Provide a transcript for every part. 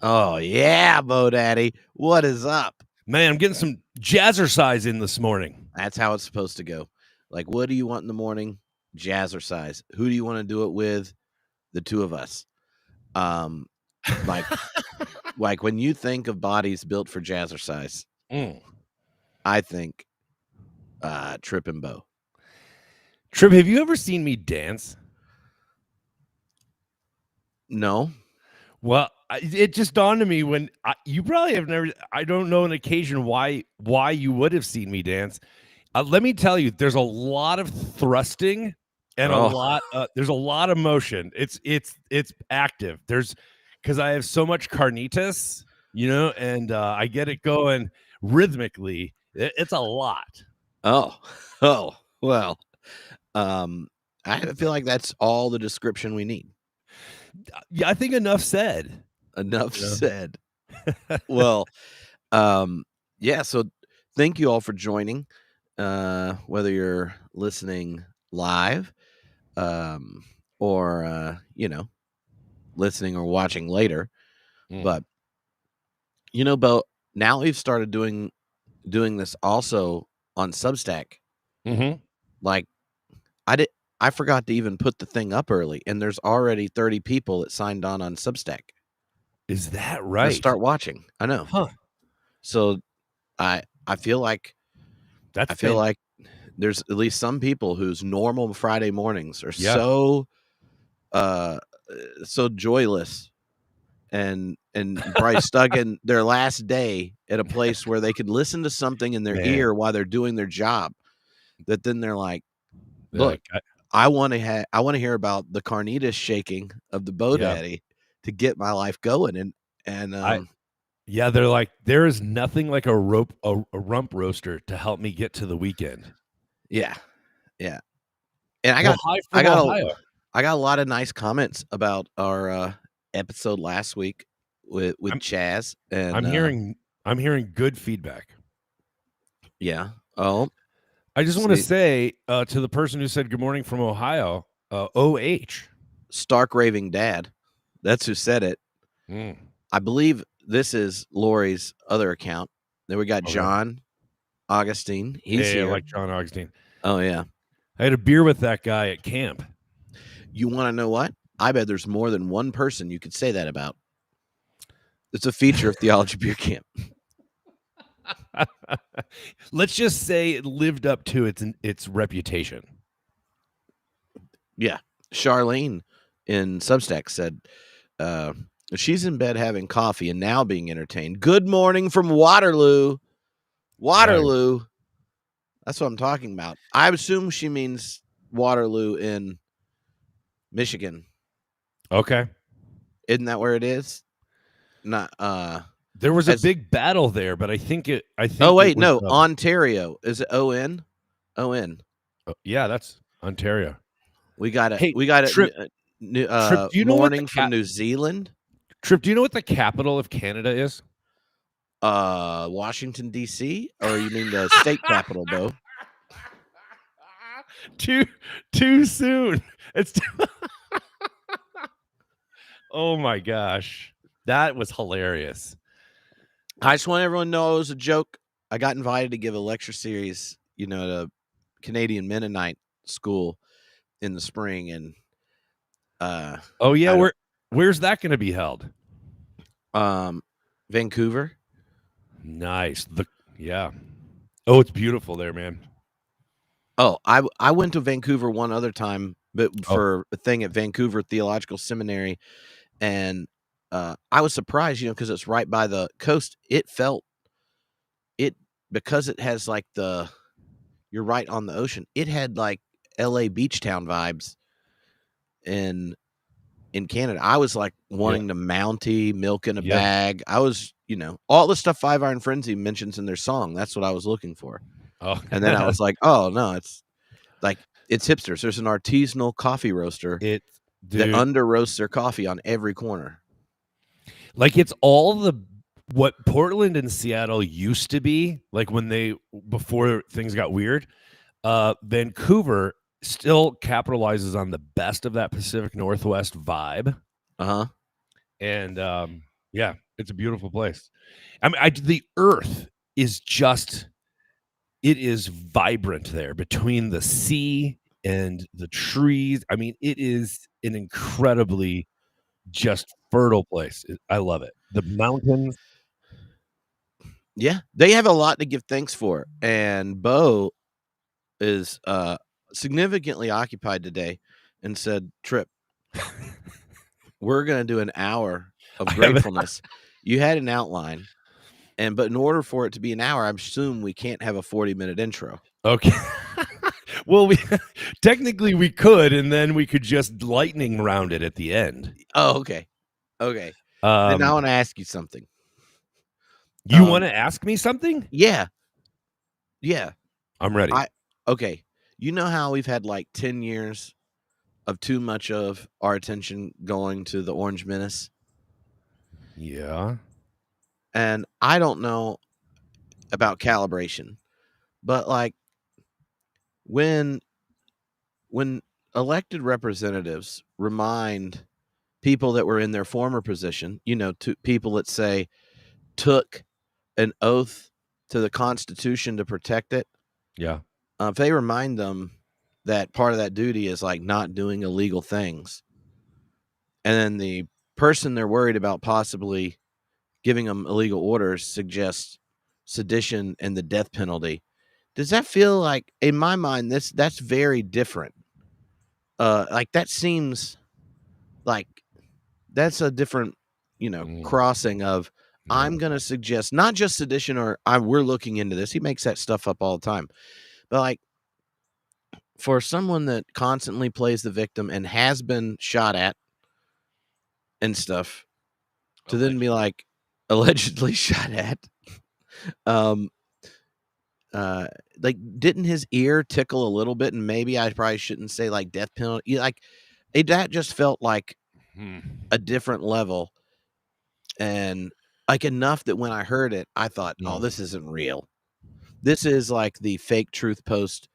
Oh, yeah, Bo Daddy. What is up? Man, I'm getting some jazzercise in this morning. That's how it's supposed to go. Like, what do you want in the morning? Jazzercise. Who do you want to do it with? The two of us. Like, like when you think of bodies built for jazzercise, I think Trip and Bo. Trip, have you ever seen me dance? No. Well, it just dawned on me when you probably have never. I don't know an occasion why you would have seen me dance. Let me tell you, there's a lot of thrusting and there's a lot of motion. It's active. Because I have so much carnitas, and I get it going rhythmically. It's a lot. Oh, well. I feel like that's all the description we need. Yeah, I think enough said. Enough said. Well, yeah, so thank you all for joining. Whether you're listening live, or listening or watching later. But Bo, now we've started doing this also on Substack. Like I forgot to even put the thing up early, and there's already 30 people that signed on Substack. Is that right? To start watching. I know. Huh. So I feel like like there's at least some people whose normal Friday mornings are so joyless and probably stuck in their last day at a place where they could listen to something in their ear while they're doing their job, that then they're like, look, I want to hear about the carnitas-shaking of the Bo Daddy to get my life going. And they're like, there is nothing like a rump roaster to help me get to the weekend. Yeah. And I got a lot of nice comments about our episode last week with Chaz, and I'm hearing good feedback. Yeah. Oh, I just want to say to the person who said good morning from Ohio, OH. Stark raving dad. That's who said it. I believe this is Lori's other account. Then we got John Augustine. He's here. I like John Augustine. Oh, yeah. I had a beer with that guy at camp. You want to know what? I bet there's more than one person you could say that about. It's a feature of Theology Beer Camp. Let's just say it lived up to its reputation. Yeah. Charlene in Substack said she's in bed having coffee and now being entertained. Good morning from Waterloo. Waterloo. That's what I'm talking about. I assume she means Waterloo in Michigan. Okay. Isn't that where it is? Not there was a big battle there, but I think oh wait, no, Ontario. Is it ON? ON. Yeah, that's Ontario. We got it. Trip, do you know morning from New Zealand? Trip, do you know what the capital of Canada is? Washington D.C. Or you mean the state capital, Bo? Too soon. It's oh my gosh, that was hilarious. I just want everyone to know it was a joke. I got invited to give a lecture series, to Canadian Mennonite school in the spring, and where's that going to be held? Vancouver. Nice. Oh, it's beautiful there, man. Oh, I went to Vancouver one other time, but for a thing at Vancouver Theological Seminary, and I was surprised, because it's right by the coast. Because it has like you're right on the ocean. It had like LA beach town vibes in Canada. I was like wanting to Mountie, milk in a bag. I was, all the stuff Five Iron Frenzy mentions in their song. That's what I was looking for. Oh, and then I was like, oh no, it's hipsters. There's an artisanal coffee roaster that under roasts their coffee on every corner. Like it's all what Portland and Seattle used to be, like before things got weird. Vancouver still capitalizes on the best of that Pacific Northwest vibe. Uh-huh. And It's a beautiful place. I mean, the earth is just, it is vibrant there between the sea and the trees. I mean, it is an incredibly just fertile place. I love it. The mountains. Yeah, they have a lot to give thanks for, and Bo is significantly occupied today, and said, "Trip, we're gonna do an hour of I have it. gratefulness." You had an outline, but in order for it to be an hour, I assume we can't have a 40-minute intro. Okay. Well, we technically we could, and then we could just lightning round it at the end. Oh, okay. Then I want to ask you something. You want to ask me something? Yeah. I'm ready. Okay. You know how we've had like 10 years of too much of our attention going to the Orange Menace? Yeah. And I don't know about calibration, but like when elected representatives remind people that were in their former position, to people that say took an oath to the Constitution to protect it. Yeah. If they remind them that part of that duty is like not doing illegal things, and then the person they're worried about possibly giving them illegal orders suggests sedition and the death penalty, does that feel like, in my mind, that's very different? Like that seems like that's a different, crossing of, I'm going to suggest not just sedition or we're looking into this. He makes that stuff up all the time. But like for someone that constantly plays the victim and has been shot at and stuff, to then be like allegedly shot at, like didn't his ear tickle a little bit? And maybe I probably shouldn't say like death penalty. Like that just felt like a different level. And like enough that when I heard it, I thought, oh, this isn't real. This is like the fake truth post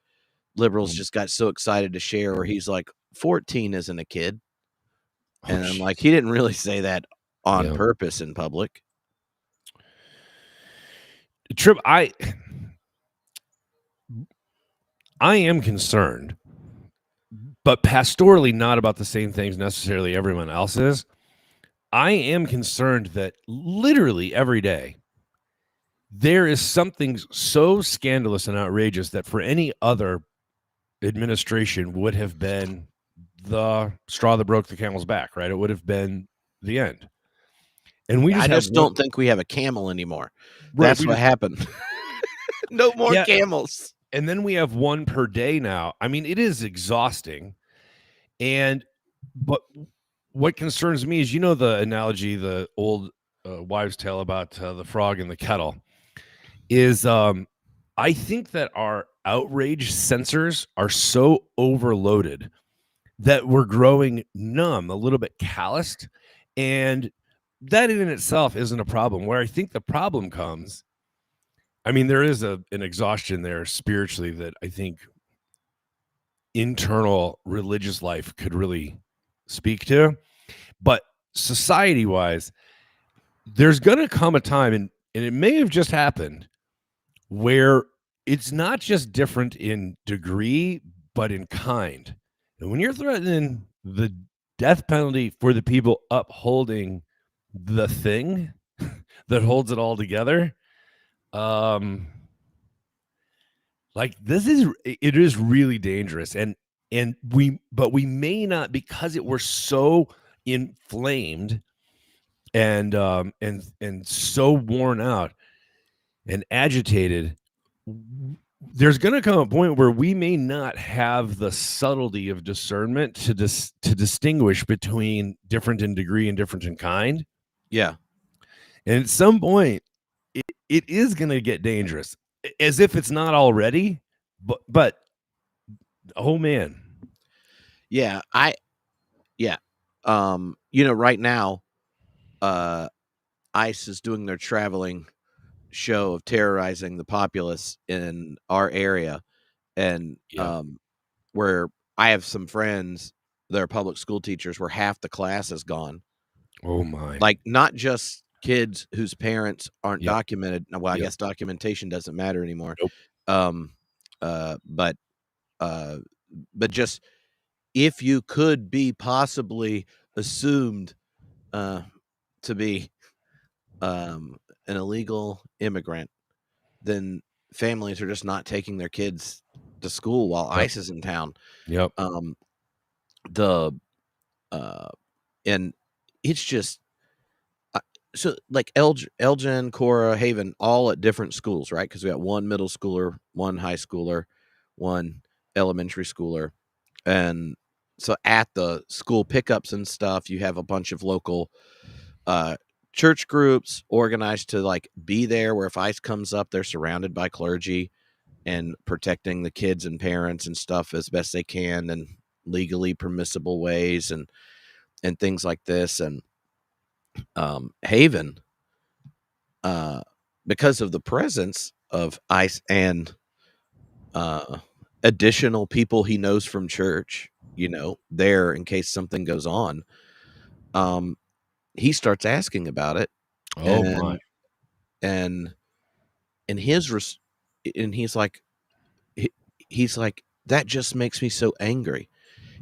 liberals just got so excited to share, where he's like, 14 isn't a kid. And I'm like, he didn't really say that on purpose in public. Trip, I am concerned, but pastorally not about the same things necessarily everyone else is. I am concerned that literally every day there is something so scandalous and outrageous that for any other administration would have been the straw that broke the camel's back, right? It would have been the end. And I just don't think we have a camel anymore. Right, that's what happened. No more camels. And then we have one per day now. I mean, it is exhausting. But what concerns me is, the analogy, the old wives' tale about the frog in the kettle, is I think that our outrage sensors are so overloaded that we're growing numb, a little bit calloused. And that in itself isn't a problem. Where I think the problem comes, I mean, there is an exhaustion there spiritually that I think internal religious life could really speak to. But society-wise, there's going to come a time, and it may have just happened, where it's not just different in degree, but in kind. And when you're threatening the death penalty for the people upholding the thing that holds it all together, like it is really dangerous. And we may not, because we're so inflamed and so worn out and agitated, there's going to come a point where we may not have the subtlety of discernment to distinguish between different in degree and different in kind. Yeah. And at some point, it is going to get dangerous, as if it's not already. But oh man. Yeah. Right now, ICE is doing their traveling show of terrorizing the populace in our area. And where I have some friends that are public school teachers, where half the class is gone. Oh my. Like not just kids whose parents aren't Yep. documented. Well, I Yep. guess documentation doesn't matter anymore. Nope. Um, uh, but uh, but just if you could be possibly assumed to be an illegal immigrant, then families are just not taking their kids to school while Yep. ICE is in town. Yep. The and it's just so like Elgin, Cora, Haven, all at different schools, right? Because we got one middle schooler, one high schooler, one elementary schooler, and so at the school pickups and stuff, you have a bunch of local church groups organized to like be there. Where if ICE comes up, they're surrounded by clergy and protecting the kids and parents and stuff as best they can in legally permissible ways and things like this. And Haven, because of the presence of ICE and additional people he knows from church, there in case something goes on, he starts asking about it. Oh my. And and he's like, he's like, that just makes me so angry.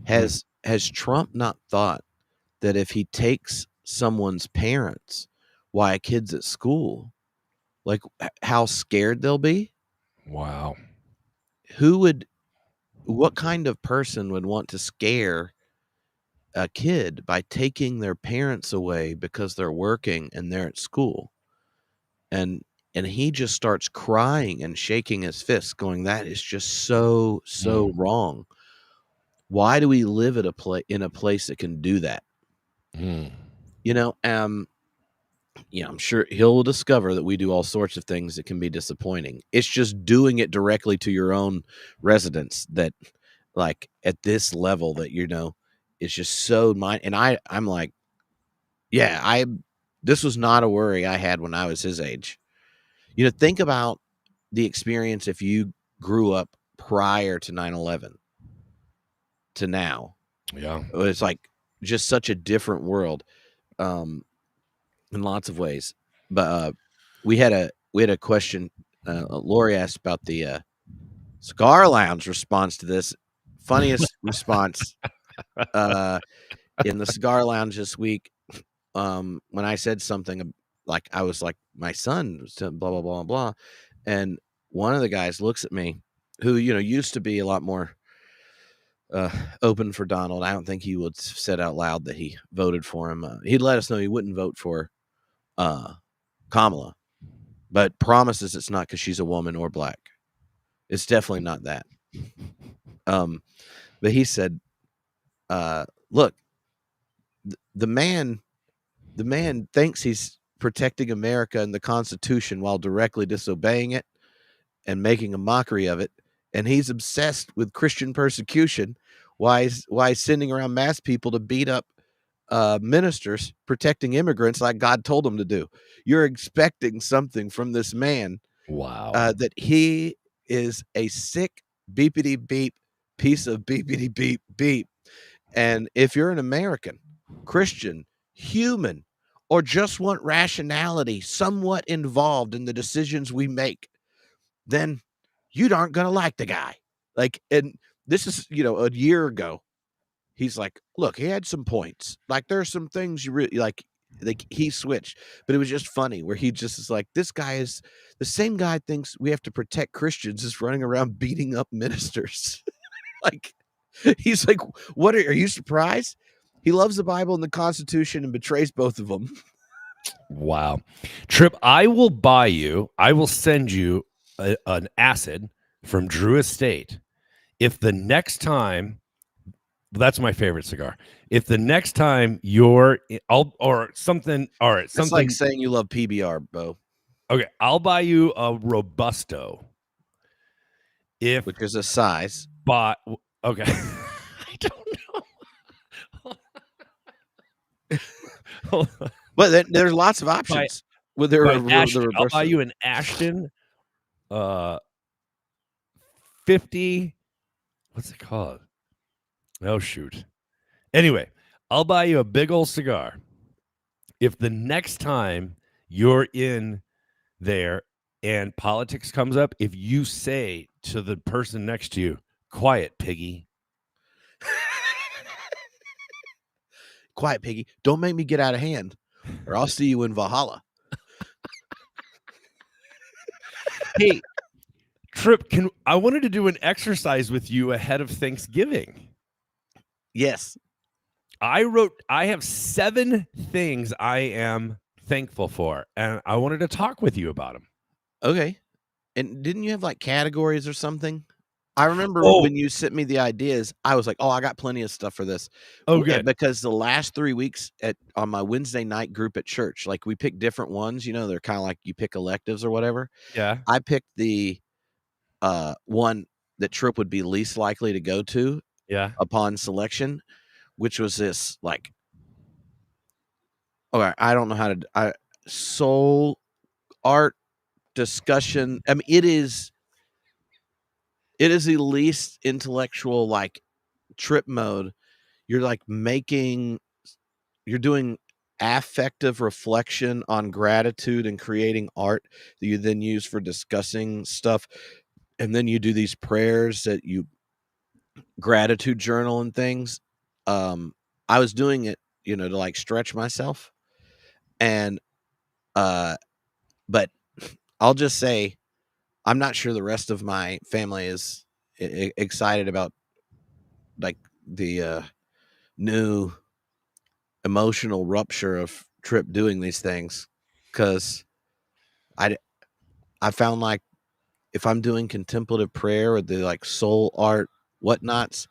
Has Trump not thought that if he takes someone's parents while a kid's at school, like how scared they'll be? Wow. What kind of person would want to scare a kid by taking their parents away because they're working and they're at school? And he just starts crying and shaking his fist, going, that is just so wrong. Why do we live at in a place that can do that? I'm sure he'll discover that we do all sorts of things that can be disappointing. It's just doing it directly to your own residents that, like, at this level that, it's just so and I'm like, yeah, this was not a worry I had when I was his age. Think about the experience if you grew up prior to 9/11 to now. Yeah. It's like just such a different world. In lots of ways. But we had a question. Lori asked about the cigar lounge response to this. Funniest response in the cigar lounge this week, when I said something like I was like, my son was blah blah blah blah, and one of the guys looks at me, who used to be a lot more open for Donald. I don't think he would said out loud that he voted for him. He'd let us know he wouldn't vote for Kamala, but promises it's not because she's a woman or black. It's definitely not that. But he said, look, the man thinks he's protecting America and the Constitution while directly disobeying it and making a mockery of it. And he's obsessed with Christian persecution. Why is sending around mass people to beat up ministers protecting immigrants like God told him to do? You're expecting something from this man. Wow. That he is a sick beepity beep piece of beepity beep beep. And if you're an American, Christian, human, or just want rationality somewhat involved in the decisions we make, then you aren't going to like the guy. Like, and this is, a year ago. He's like, look, he had some points. Like, there's some things you really like he switched, but it was just funny where he just is like, this guy is the same guy thinks we have to protect Christians is running around beating up ministers. Like, he's like, what are you surprised? He loves the Bible and the Constitution and betrays both of them. Wow. Trip, I will send you an acid from Drew Estate. If the next time, that's my favorite cigar. If the next time something, all right, something. It's like saying you love PBR, Bo. Okay, I'll buy you a Robusto. Which is a size. Okay. I don't know. But there's lots of options. I'll buy you an Ashton 50. What's it called? Oh, shoot. Anyway, I'll buy you a big old cigar if the next time you're in there and politics comes up, if you say to the person next to you, quiet, piggy. Quiet, piggy. Don't make me get out of hand, or I'll see you in Valhalla. Hey, Trip, I wanted to do an exercise with you ahead of Thanksgiving. Yes. I have 7 things I am thankful for, and I wanted to talk with you about them. Okay. And didn't you have like categories or something? I remember when you sent me the ideas, I was like, "Oh, I got plenty of stuff for this." Oh, good. Because the last 3 weeks on my Wednesday night group at church, like we picked different ones, they're kind of like you pick electives or whatever. Yeah. I picked the one that Trip would be least likely to go to upon selection, which was this like, okay, I don't know how to soul art discussion. I mean, it is the least intellectual, like, trip mode. You're like you're doing affective reflection on gratitude and creating art that you then use for discussing stuff. And then you do these prayers that you gratitude journal and things. I was doing it, to like stretch myself. And but I'll just say I'm not sure the rest of my family is excited about like the new emotional rupture of Trip doing these things, because I found like if I'm doing contemplative prayer or the like soul art whatnots,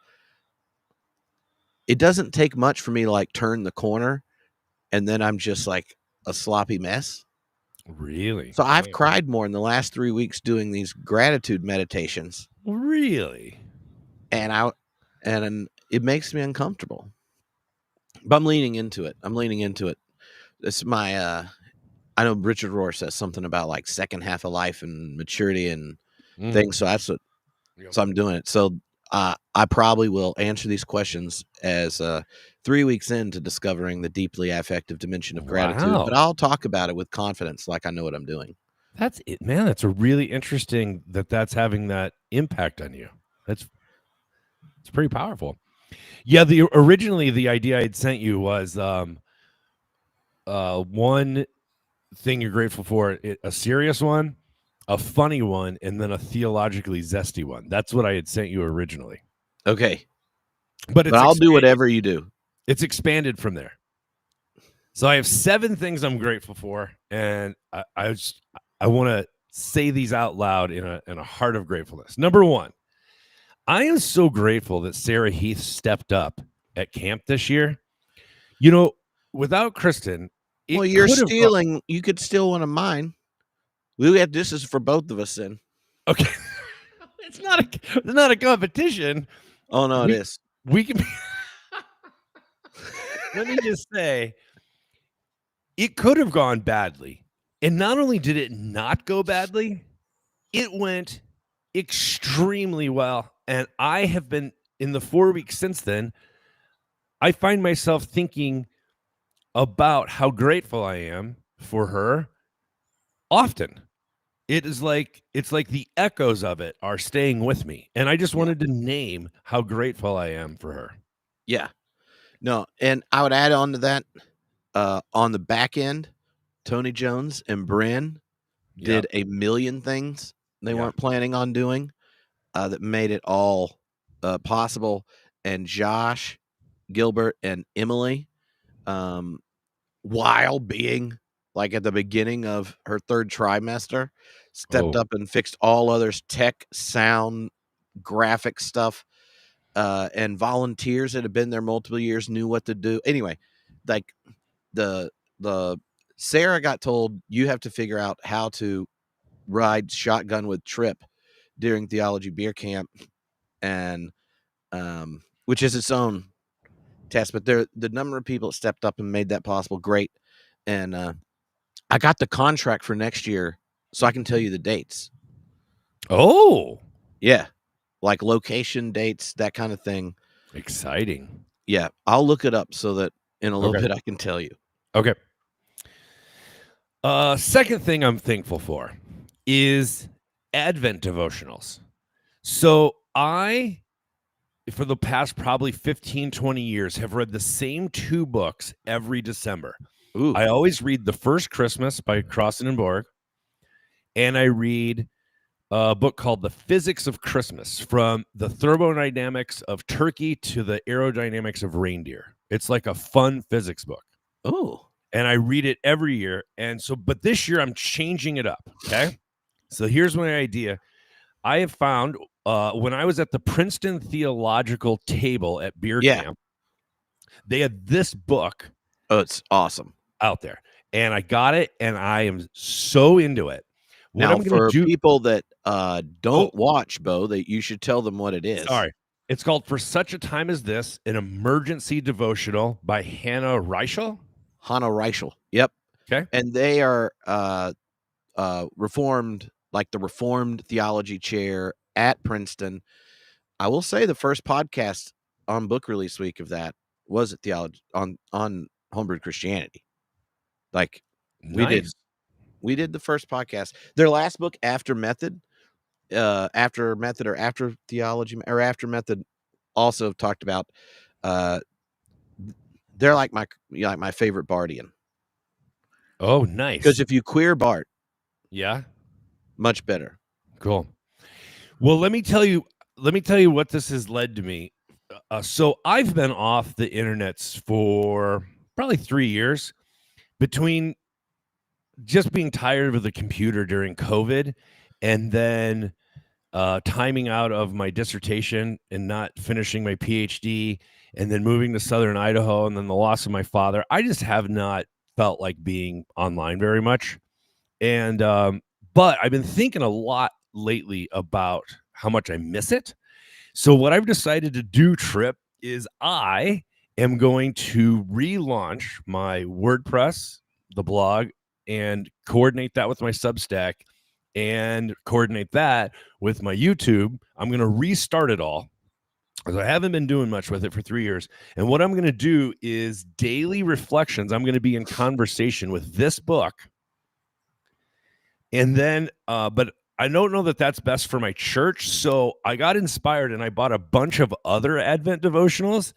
it doesn't take much for me to like turn the corner and then I'm just like a sloppy mess. Really? So I've cried more in the last 3 weeks doing these gratitude meditations. Really? And it makes me uncomfortable. But I'm leaning into it. It's my I know Richard Rohr says something about like second half of life and maturity and things. So that's what. So I'm doing it. So I probably will answer these questions as 3 weeks into discovering the deeply affective dimension of gratitude. But I'll talk about it with confidence, like I know what I'm doing. That's it, man. That's a really interesting that's having that impact on you. It's pretty powerful. Yeah, originally the idea I had sent you was one thing you're grateful for, a serious one, a funny one, and then a theologically zesty one. That's what I had sent you originally. Okay. But I'll do whatever you do. It's expanded from there. So I have 7 things I'm grateful for, and I want to say these out loud in a heart of gratefulness. Number 1, I am so grateful that Sarah Heath stepped up at camp this year. Without Kristen, you're stealing. You could steal one of mine. This is for both of us then. Okay. It's not a competition. Oh no, it is. We can. Let me just say, it could have gone badly, and not only did it not go badly, it went extremely well. And I have been in the 4 weeks since then. I find myself thinking about how grateful I am for her often. It's like the echoes of it are staying with me. And I just wanted to name how grateful I am for her. Yeah. No, and I would add on to that, on the back end, Tony Jones and Bryn did a million things they weren't planning on doing that made it all possible. And Josh, Gilbert, and Emily, while being like at the beginning of her 3rd trimester, stepped up and fixed all others' tech, sound, graphic stuff. And volunteers that have been there multiple years knew what to do. Anyway, like the Sarah got told, you have to figure out how to ride shotgun with Trip during Theology Beer Camp, and which is its own test. But the number of people that stepped up and made that possible, great. And I got the contract for next year, so I can tell you the dates. Oh, yeah, like location, dates, that kind of thing. Exciting. Yeah, I'll look it up so that in a little bit I can tell you. Okay. Second thing I'm thankful for is Advent devotionals. So I, for the past probably 15, 20 years, have read the same 2 books every December. Ooh. I always read The First Christmas by Crossan and Borg, and I read a book called The Physics of Christmas, from the thermodynamics of turkey to the aerodynamics of reindeer. It's like a fun physics book. Oh. And I read it every year. And so, but this year I'm changing it up. Okay. So here's my idea. I have found when I was at the Princeton Theological Table at Beer Camp, they had this book. Oh, it's awesome out there. And I got it, and I am so into it. What now, I'm going to for do. people that don't watch, Bo, that you should tell them what it is. Sorry. It's called For Such a Time as This, an emergency devotional by Hannah Reichel. Hannah Reichel. Yep. Okay. And they are Reformed, like the Reformed theology chair at Princeton. I will say the first podcast on book release week of that was at theology on Homebrewed Christianity. Like Nice. we did the first podcast. Their last book, After Method, or After Theology, or After Method, also talked about. They're like my favorite Bardian. Oh, nice. Because if you queer Bart, yeah, much better. Cool. Well, let me tell you what this has led to me. So I've been off the internets for probably 3 years, between just being tired of the computer during COVID, and then timing out of my dissertation and not finishing my PhD, and then moving to Southern Idaho, and then the loss of my father. I just have not felt like being online very much. And but I've been thinking a lot lately about how much I miss it. So what I've decided to do, Trip, is I am going to relaunch my WordPress, the blog, and coordinate that with my Substack, and coordinate that with my YouTube. I'm going to restart it all, because I haven't been doing much with it for 3 years. And what I'm going to do is daily reflections. I'm going to be in conversation with this book. And then, but I don't know that that's best for my church. So I got inspired and I bought a bunch of other Advent devotionals.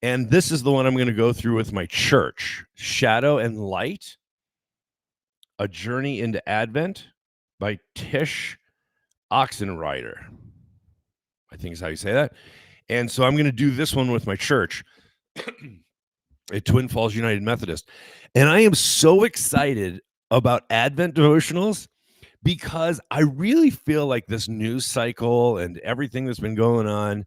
And this is the one I'm going to go through with my church: Shadow and Light, A Journey into Advent by Tish Oxenrider, I think is how you say that. And so I'm going to do this one with my church at Twin Falls United Methodist. And I am so excited about Advent devotionals, because I really feel like this news cycle and everything that's been going on,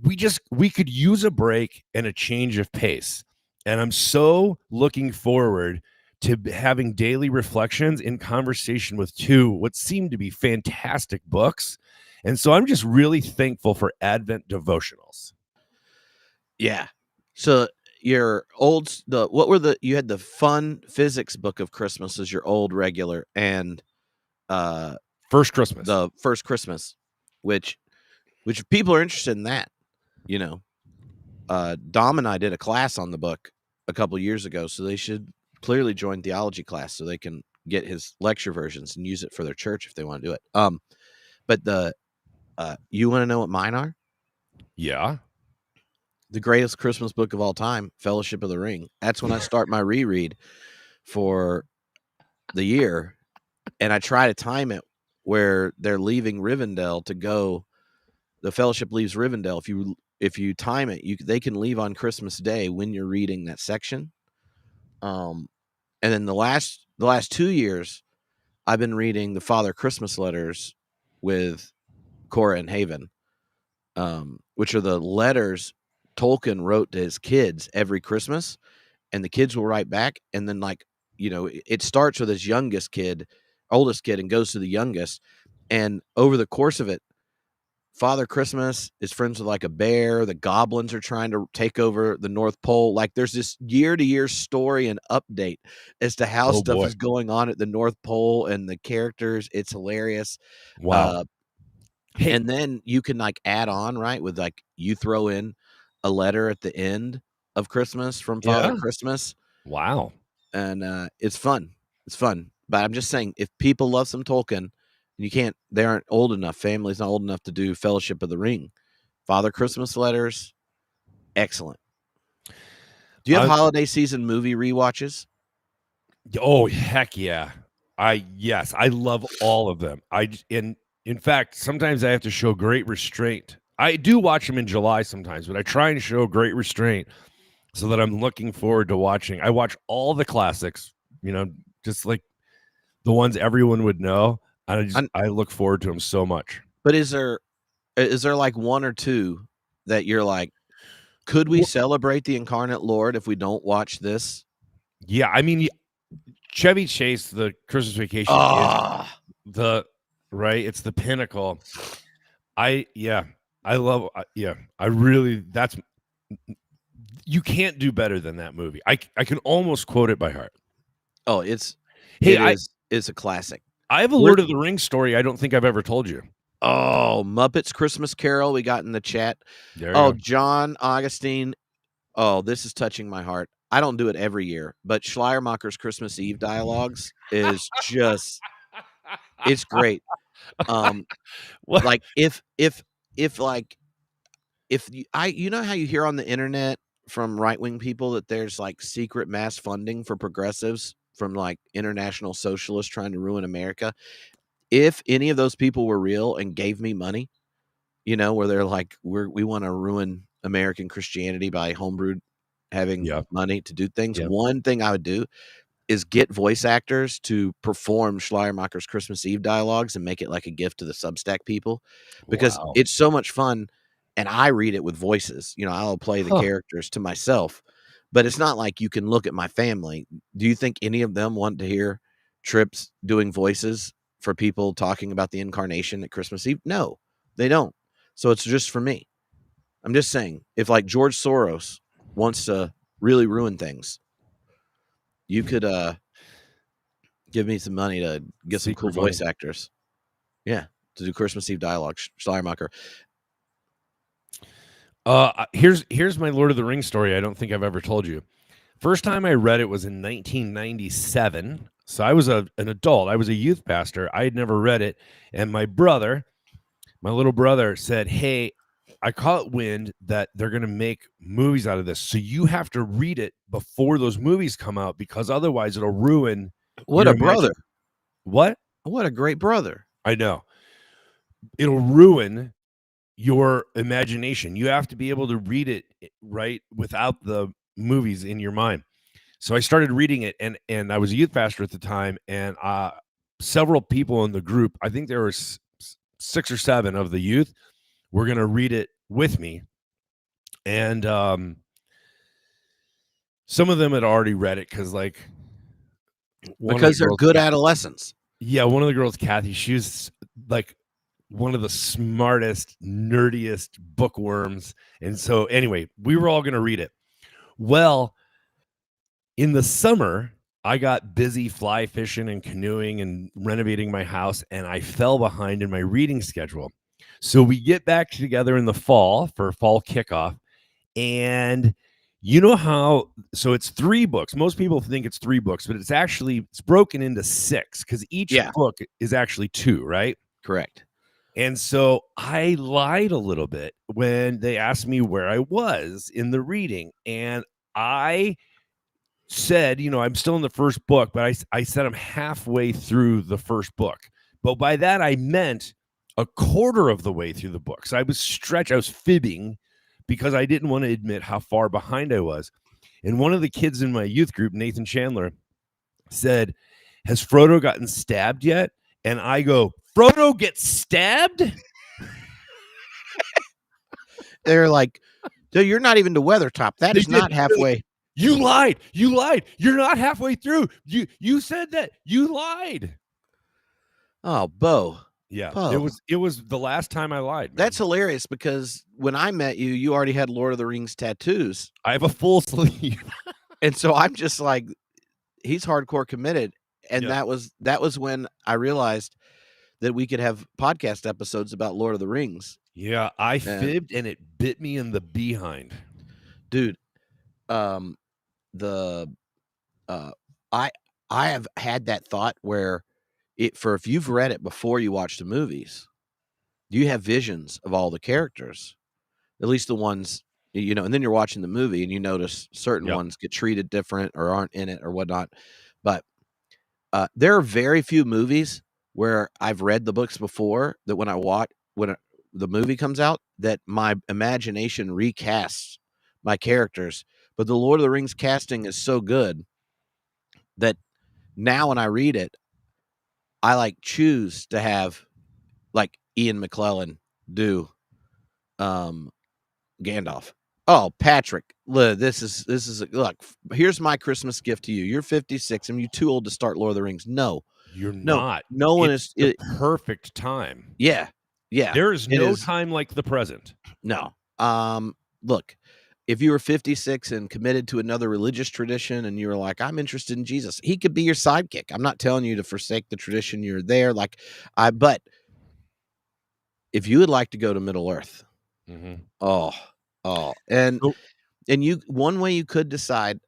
we could use a break and a change of pace. And I'm so looking forward to having daily reflections in conversation with 2 what seem to be fantastic books. And so I'm just really thankful for Advent devotionals. Yeah. So your you had the fun physics book of Christmas as your old regular, and First Christmas. The First Christmas, which people are interested in that, Dom and I did a class on the book a couple years ago, so they should clearly join theology class so they can get his lecture versions and use it for their church if they want to do it. But you want to know what mine are? Yeah. The greatest Christmas book of all time, Fellowship of the Ring. That's when I start my reread for the year, and I try to time it where they're leaving Rivendell to go. The Fellowship leaves Rivendell. If you time it, they can leave on Christmas Day when you're reading that section. And then the last 2 years, I've been reading the Father Christmas letters with Cora and Haven, which are the letters Tolkien wrote to his kids every Christmas, and the kids will write back. And then, it starts with his oldest kid, and goes to the youngest. And over the course of it, Father Christmas is friends with like a bear. The goblins are trying to take over the North Pole. Like, there's this year-to-year story and update as to how stuff is going on at the North Pole and the characters. It's hilarious. Wow. And then you can add on, right, with you throw in a letter at the end of Christmas from Father Christmas. Wow. And it's fun. It's fun. But I'm just saying, if people love some Tolkien, they aren't old enough. Family's not old enough to do Fellowship of the Ring. Father Christmas Letters, excellent. Do you have holiday season movie rewatches? Oh, heck yeah. Yes, I love all of them. In fact, sometimes I have to show great restraint. I do watch them in July sometimes, but I try and show great restraint so that I'm looking forward to watching. I watch all the classics, just like the ones everyone would know. I look forward to them so much. But is there like one or two that you're like, could we celebrate the incarnate Lord if we don't watch this? Yeah, I mean, Chevy Chase, the Christmas Vacation is it's the pinnacle. I really, you can't do better than that movie. I can almost quote it by heart. Oh, it's a classic. I have a Lord of the Rings story I don't think I've ever told you. Oh, Muppets Christmas Carol, we got in the chat. John Augustine. Oh, this is touching my heart. I don't do it every year, but Schleiermacher's Christmas Eve dialogues is just, it's great. Like if you know how you hear on the internet from right-wing people that there's like secret mass funding for progressives from like international socialists trying to ruin America. If any of those people were real and gave me money, where they're like, we want to ruin American Christianity by Homebrewed having money to do things. One thing I would do is get voice actors to perform Schleiermacher's Christmas Eve dialogues and make it like a gift to the Substack people, because it's so much fun. And I read it with voices. I'll play the characters to myself, but it's not like you can look at my family. Do you think any of them want to hear Trips doing voices for people talking about the incarnation at Christmas Eve? No, they don't. So it's just for me. I'm just saying, if like George Soros wants to really ruin things, you could give me some money to get some cool voice actors. Yeah, to do Christmas Eve dialogue. Schleiermacher. Here's my Lord of the Rings story I don't think I've ever told you. First time I read it was in 1997. So I was an adult. I was a youth pastor. I had never read it. And my little brother said, hey, I caught wind that they're going to make movies out of this. So you have to read it before those movies come out, because otherwise it'll ruin. What a brother. What? What a great brother. I know. It'll ruin your imagination. You have to be able to read it right without the movies in your mind. So I started reading it, and I was a youth pastor at the time, and several people in the group, I think there were 6 or 7 of the youth, were going to read it with me. And some of them had already read it because they're good adolescents. Yeah, one of the girls, Kathy, she was like one of the smartest, nerdiest bookworms. And so anyway, we were all going to read it. Well, in the summer, I got busy fly fishing and canoeing and renovating my house, and I fell behind in my reading schedule. So we get back together in the fall for fall kickoff, and you know how, so it's 3 books. Most people think it's 3 books, but it's broken into 6 because each book is actually 2, right? Correct. And so I lied a little bit when they asked me where I was in the reading. And I said, I'm still in the first book, but I said I'm halfway through the first book. But by that, I meant a quarter of the way through the book. So I was fibbing because I didn't want to admit how far behind I was. And one of the kids in my youth group, Nathan Chandler, said, has Frodo gotten stabbed yet? And I go, Frodo gets stabbed? They're like, dude, you're not even to Weathertop. That is not halfway. You lied. You're not halfway through. You said that. You lied. Oh, Bo. Yeah. Bo. It was the last time I lied. Man. That's hilarious because when I met you, you already had Lord of the Rings tattoos. I have a full sleeve. And so I'm just like, he's hardcore committed. And that was when I realized that we could have podcast episodes about Lord of the Rings. Yeah, I fibbed and it bit me in the behind. Dude, I I have had that thought where if you've read it before you watch the movies, you have visions of all the characters, at least the ones, and then you're watching the movie and you notice certain Yep. ones get treated different or aren't in it or whatnot. But there are very few movies where I've read the books before that when the movie comes out, that my imagination recasts my characters. But the Lord of the Rings casting is so good that now when I read it, I choose to have Ian McClellan do Gandalf. Oh, Patrick, look, this is look. Here's my Christmas gift to you. You're 56, and you're too old to start Lord of the Rings. No, You're no, not. no one It's is. the perfect time. Yeah, yeah. There is It no is. time like the present. No. Look, if you were 56 and committed to another religious tradition, and you were like, I'm interested in Jesus, he could be your sidekick. I'm not telling you to forsake the tradition you're there. But if you would like to go to Middle Earth, oh, and So one way you could decide,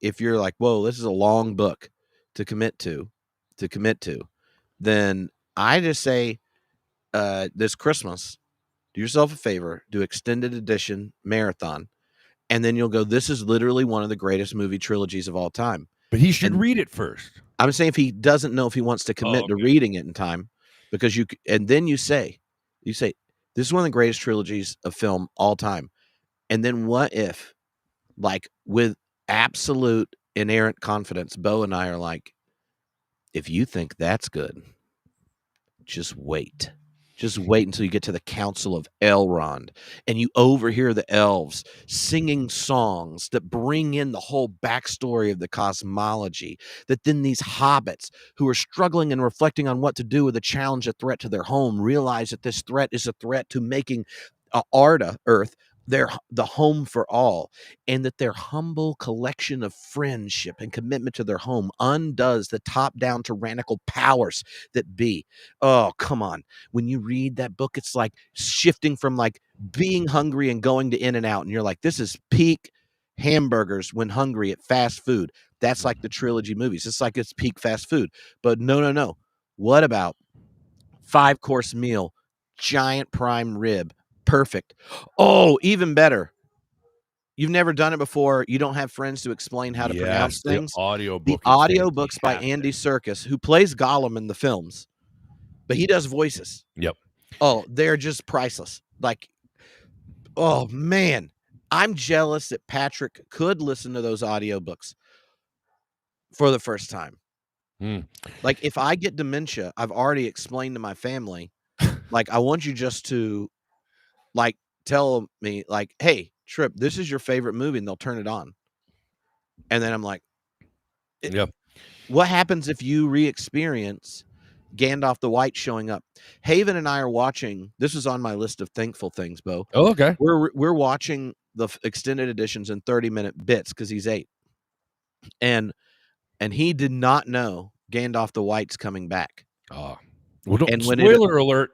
if you're like, whoa, this is a long book to commit to, then I just say, this Christmas, do yourself a favor, do extended edition marathon, and then you'll go, this is literally one of the greatest movie trilogies of all time. but he should And read it first. I'm saying if he doesn't know if he wants to commit to reading it in time, because and then you say, this is one of the greatest trilogies of film all time. And then what if, with absolute inerrant confidence, Bo and I are like, if you think that's good, just wait. Just wait until you get to the Council of Elrond and you overhear the elves singing songs that bring in the whole backstory of the cosmology, that then these hobbits who are struggling and reflecting on what to do with a challenge, a threat to their home, realize that this threat is a threat to making Arda, Earth, the home for all, and that their humble collection of friendship and commitment to their home undoes the top-down tyrannical powers that be. Oh, come on. When you read that book, it's like shifting from being hungry and going to In-N-Out, and you're like, this is peak hamburgers when hungry at fast food. That's like the trilogy movies. It's peak fast food. But no. What about 5-course meal, giant prime rib, perfect? Oh, even better. You've never done it before. You don't have friends to explain how to pronounce the things. The audiobook is audiobooks by fantastic. Andy Serkis, who plays Gollum in the films, but he does voices. Yep. Oh, they're just priceless. Oh man, I'm jealous that Patrick could listen to those audiobooks for the first time. If I get dementia, I've already explained to my family, I want you just to tell me hey, Trip, this is your favorite movie, and they'll turn it on. And then I'm like, Yep. What happens if you re-experience Gandalf the White showing up? Haven and I are watching. This is on my list of thankful things, Bo. Oh, okay. We're watching the extended editions in 30-minute bits because he's 8, and he did not know Gandalf the White's coming back. Oh, well, don't, And spoiler alert.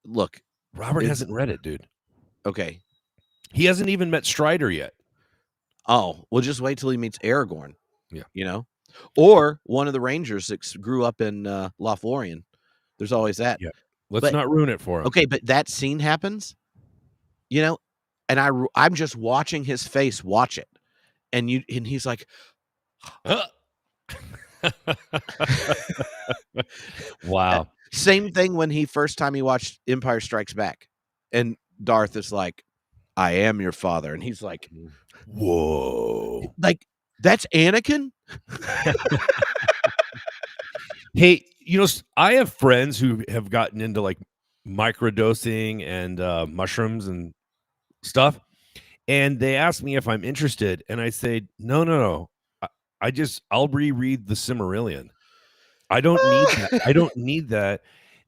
Look, Robert hasn't read it, dude. Okay, he hasn't even met Strider yet. Oh, well, just wait till he meets Aragorn. Yeah, or one of the Rangers that grew up in Lothlorien. There's always that. Yeah, let's not ruin it for him. Okay, but that scene happens, and I'm just watching his face watch it, and he's like, wow. Same thing when first time he watched Empire Strikes Back, and Darth is like, I am your father, and he's like, whoa, that's Anakin. Hey, I have friends who have gotten into microdosing and mushrooms and stuff, and they ask me if I'm interested, and I say no. I'll reread the Silmarillion. I don't need that. I don't need that.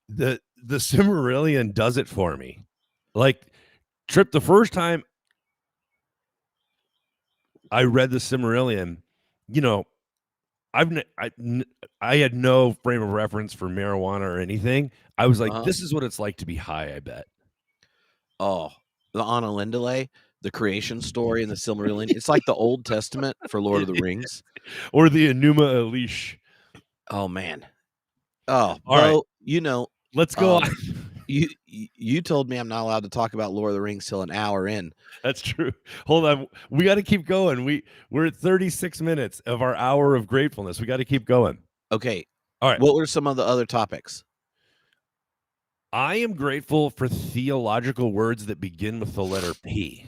The Silmarillion does it for me. Trip, the first time I read the Silmarillion, I had no frame of reference for marijuana or anything. I was like, this is what it's like to be high, I bet. Oh, the Anna Lindale. the creation story and the Silmarillion. It's like the Old Testament for Lord of the Rings. Or the Enuma Elish. Oh man. Oh, All right, Bo, you know, let's go on. you told me I'm not allowed to talk about Lord of the Rings till an hour in. That's true. Hold on. We got to keep going. We're at 36 minutes of our hour of gratefulness. We got to keep going. Okay. All right. What were some of the other topics? I am grateful for theological words that begin with the letter P.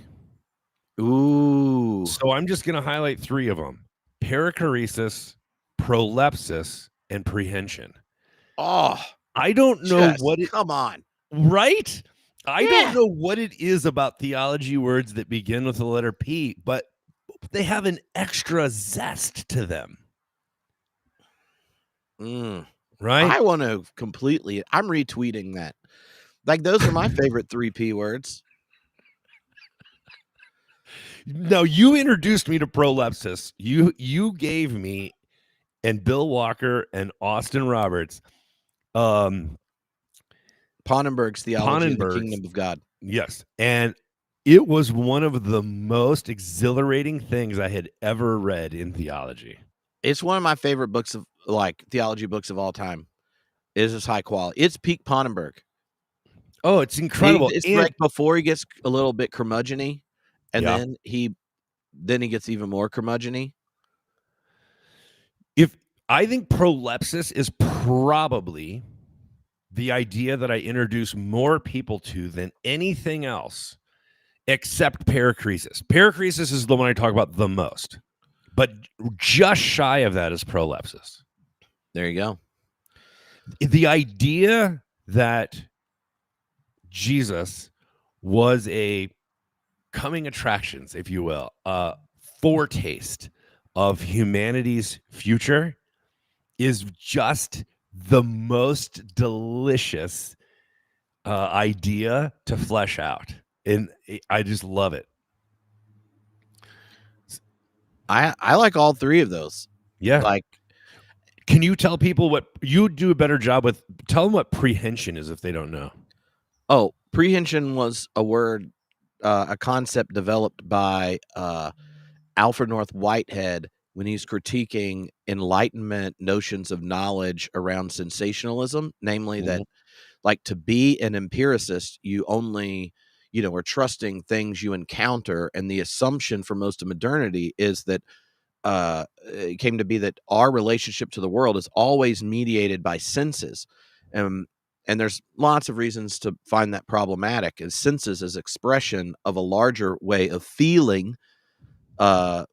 Ooh. So I'm just going to highlight 3 of them: perichoresis, prolepsis, and prehension. Oh, I don't know what it, come on. right? I Yeah. don't know what it is about theology words that begin with the letter P, but they have an extra zest to them. Right? I want to completely. I'm retweeting that. Like those are my favorite 3 P words. No, you introduced me to prolepsis. You gave me and Bill Walker and Austin Roberts Ponnenberg's Theology of the Kingdom of God. Yes. And it was one of the most exhilarating things I had ever read in theology. It's one of my favorite books of like theology books of all time. It is high quality. It's peak Ponnenberg. Oh, it's incredible. It's like before he gets a little bit curmudgeon-y, and then he gets even more curmudgeon-y. I think prolepsis is probably the idea that I introduce more people to than anything else except perichoresis. Perichoresis is the one I talk about the most, but just shy of that is prolepsis. There you go. The idea that Jesus was a coming attractions, if you will, a foretaste of humanity's future is just the most delicious idea to flesh out. And I just love it. I like all 3 of those. Yeah. Like, can you tell people what you do a better job with? Tell them what prehension is if they don't know. Oh, prehension was a word, a concept developed by Alfred North Whitehead when he's critiquing Enlightenment notions of knowledge around sensationalism, namely that, like, to be an empiricist, you only, are trusting things you encounter, and the assumption for most of modernity is that it came to be that our relationship to the world is always mediated by senses. And there's lots of reasons to find that problematic, as senses as expression of a larger way of feeling, a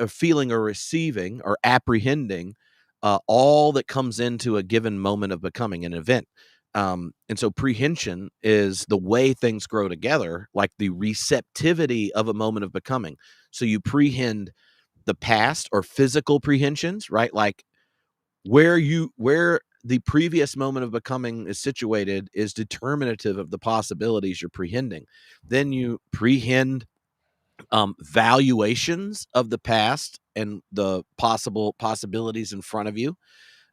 feeling or receiving or apprehending all that comes into a given moment of becoming an event. And so prehension is the way things grow together, like the receptivity of a moment of becoming. So you prehend the past or physical prehensions, right? Like where the previous moment of becoming is situated is determinative of the possibilities you're prehending. Then you prehend valuations of the past and the possibilities in front of you.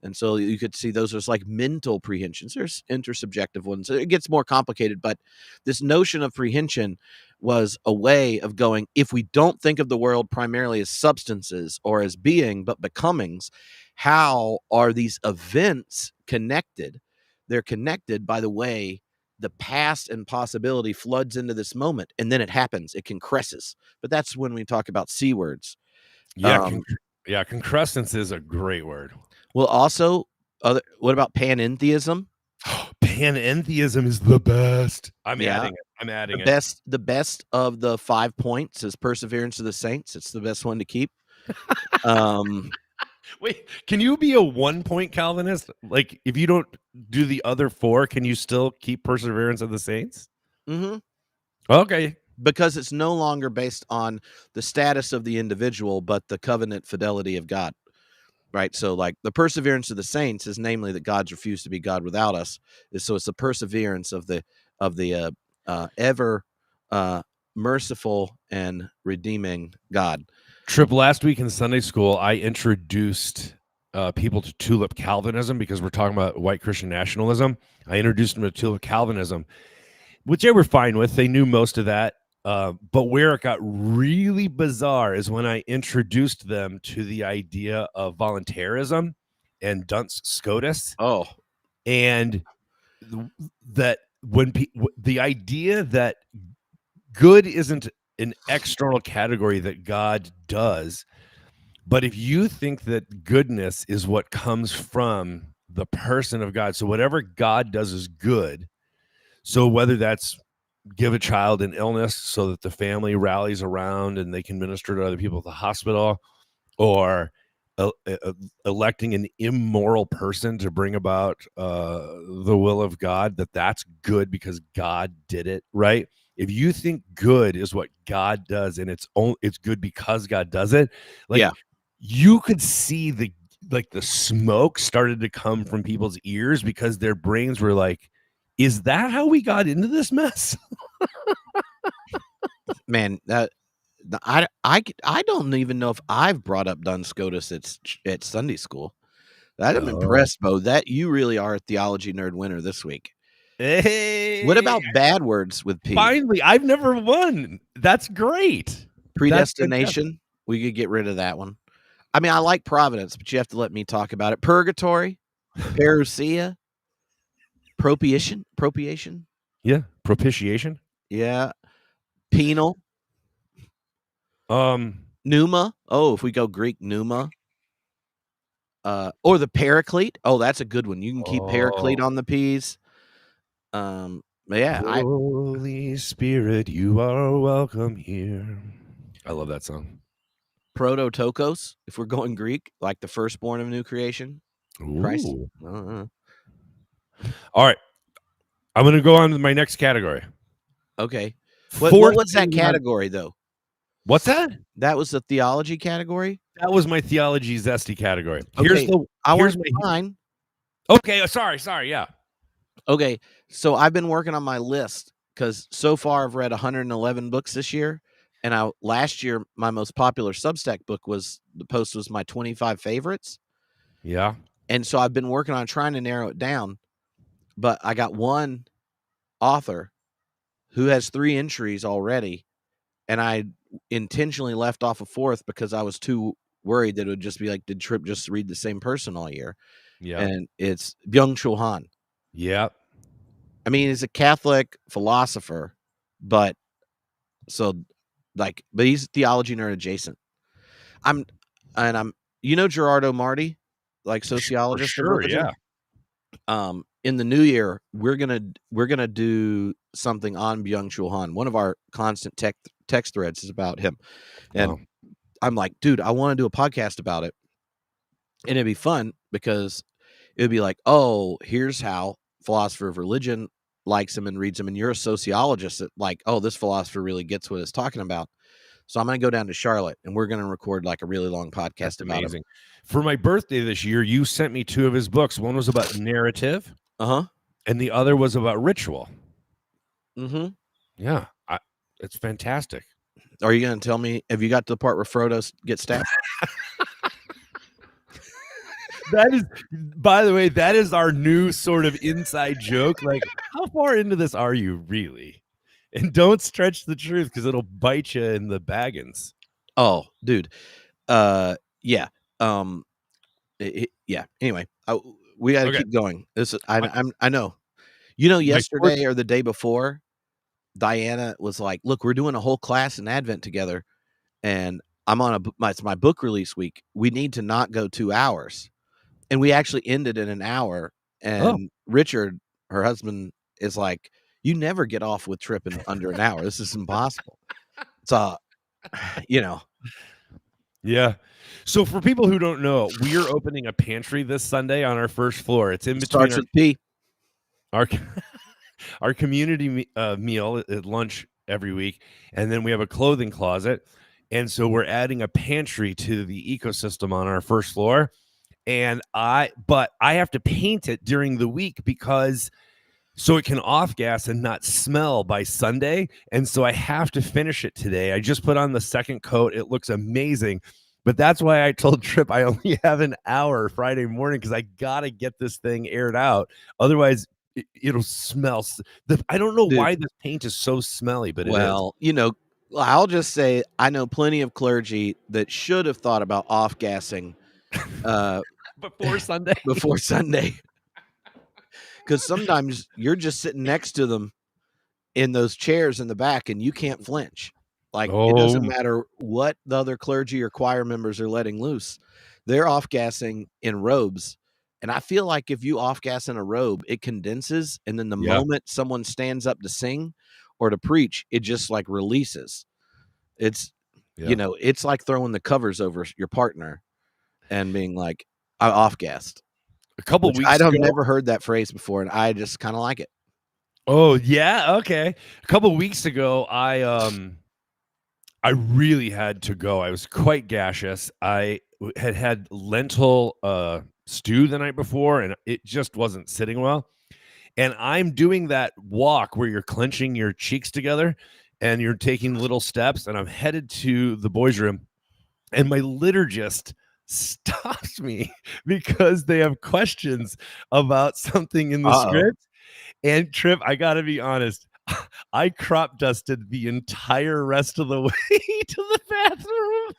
And so you could see those as like mental prehensions. There's intersubjective ones. It gets more complicated, but this notion of prehension was a way of going, if we don't think of the world primarily as substances or as being, but becomings, how are these events connected? They're connected by the way the past and possibility floods into this moment, and then it happens. It concresces. But that's when we talk about C words. Yeah, concrescence is a great word. Well, also, what about panentheism? Panentheism is the best. I'm adding it. The best of the 5 points is perseverance of the saints. It's the best one to keep. Wait, can you be a 1-point Calvinist? Like, if you don't do the other 4, can you still keep perseverance of the saints? Mm-hmm. Okay. Because it's no longer based on the status of the individual, but the covenant fidelity of God. Right. So like the perseverance of the saints is namely that God's refused to be God without us. So it's the perseverance of the ever merciful and redeeming God. Trip, last week in Sunday school, I introduced people to tulip Calvinism because we're talking about white Christian nationalism. I introduced them to tulip Calvinism, which they were fine with. They knew most of that. But where it got really bizarre is when I introduced them to the idea of voluntarism and Duns Scotus, Oh, and that when the idea that good isn't an external category that God does, but if you think that goodness is what comes from the person of God, so whatever God does is good. So whether that's give a child an illness so that the family rallies around and they can minister to other people at the hospital, or electing an immoral person to bring about the will of God, that's good because God did it, right? If you think good is what God does and it's good because God does it, like yeah. you could see the smoke started to come from people's ears because their brains were like, is that how we got into this mess? Man, I don't even know if I've brought up Duns Scotus at Sunday school. I'm impressed, Bo. That you really are a theology nerd winner this week. Hey, What about bad words with P? finally, I've never won. That's great. Predestination. We could get rid of that one. I mean, I like providence, but you have to let me talk about it. Purgatory, parousia, propitiation. Yeah, propitiation. Yeah, penal. Pneuma. Oh, if we go Greek, pneuma. Or the paraclete. Oh, that's a good one. You can keep paraclete on the P's. Yeah, Holy Spirit, you are welcome here. I love that song. Prototokos, if we're going Greek, like the firstborn of new creation. Christ. All right. I'm going to go on to my next category. Okay. What was that category, though? What's that? That was the theology category? That was my theology zesty category. Okay. Here's mine. Okay. Sorry. Yeah. Okay. So I've been working on my list because so far I've read 111 books this year. And last year, my most popular Substack book was my 25 favorites. Yeah. And so I've been working on trying to narrow it down. But I got one author who has 3 entries already. And I intentionally left off a 4th because I was too worried that it would just be like, did Tripp just read the same person all year? Yeah. And it's Byung-Chul Han. Yep. I mean, he's a Catholic philosopher, but he's theology nerd adjacent. I'm Gerardo Marty, like sociologist of religion. Yeah. In the new year, we're gonna do something on Byung-Chul Han. One of our constant text threads is about him, and I'm like, dude, I want to do a podcast about it, and it'd be fun because it would be like, oh, here's how philosopher of religion likes him and reads him, and you're a sociologist that like, oh, this philosopher really gets what it's talking about. So I'm going to go down to Charlotte, and we're going to record like a really long podcast about him. For my birthday this year, you sent me 2 of his books. One was about narrative, and the other was about ritual. Yeah, it's fantastic. Are you going to tell me? Have you got to the part where Frodo gets stabbed? That is, by the way, that is our new sort of inside joke. Like, how far into this are you really? And don't stretch the truth because it'll bite you in the baggins. Oh, dude. Yeah. Yeah. Anyway, we got to keep going. I know. Yesterday or the day before, Diana was like, "Look, we're doing a whole class in Advent together, and I'm on it's my book release week. We need to not go 2 hours." And we actually ended in an hour. And Richard, her husband, is like, "You never get off with Tripp in under an hour. This is impossible." So, Yeah. So for people who don't know, we are opening a pantry this Sunday on our first floor. It's in between our community meal at lunch every week, and then we have a clothing closet, and so we're adding a pantry to the ecosystem on our first floor. And I have to paint it during the week because so it can off gas and not smell by Sunday. And so I have to finish it today. I just put on the second coat. It looks amazing. But that's why I told Tripp I only have an hour Friday morning because I got to get this thing aired out. Otherwise, it'll smell. I don't know Dude, why this paint is so smelly, but it is. well, I'll just say I know plenty of clergy that should have thought about off-gassing Before Sunday. before Sunday. Because sometimes you're just sitting next to them in those chairs in the back and you can't flinch. Like, it doesn't matter what the other clergy or choir members are letting loose. They're off-gassing in robes. And I feel like if you off-gas in a robe, it condenses. And then the moment someone stands up to sing or to preach, it just like releases. It's, it's like throwing the covers over your partner and being like, I off-gassed. A couple weeks I've ago, never heard that phrase before, and I just kind of like it. Oh yeah, okay. A couple weeks ago, I really had to go. I was quite gaseous. I had lentil stew the night before, and it just wasn't sitting well. And I'm doing that walk where you're clenching your cheeks together and you're taking little steps. And I'm headed to the boys' room, and my liturgist stops me because they have questions about something in the script. And Trip, I gotta be honest, I crop dusted the entire rest of the way to the bathroom.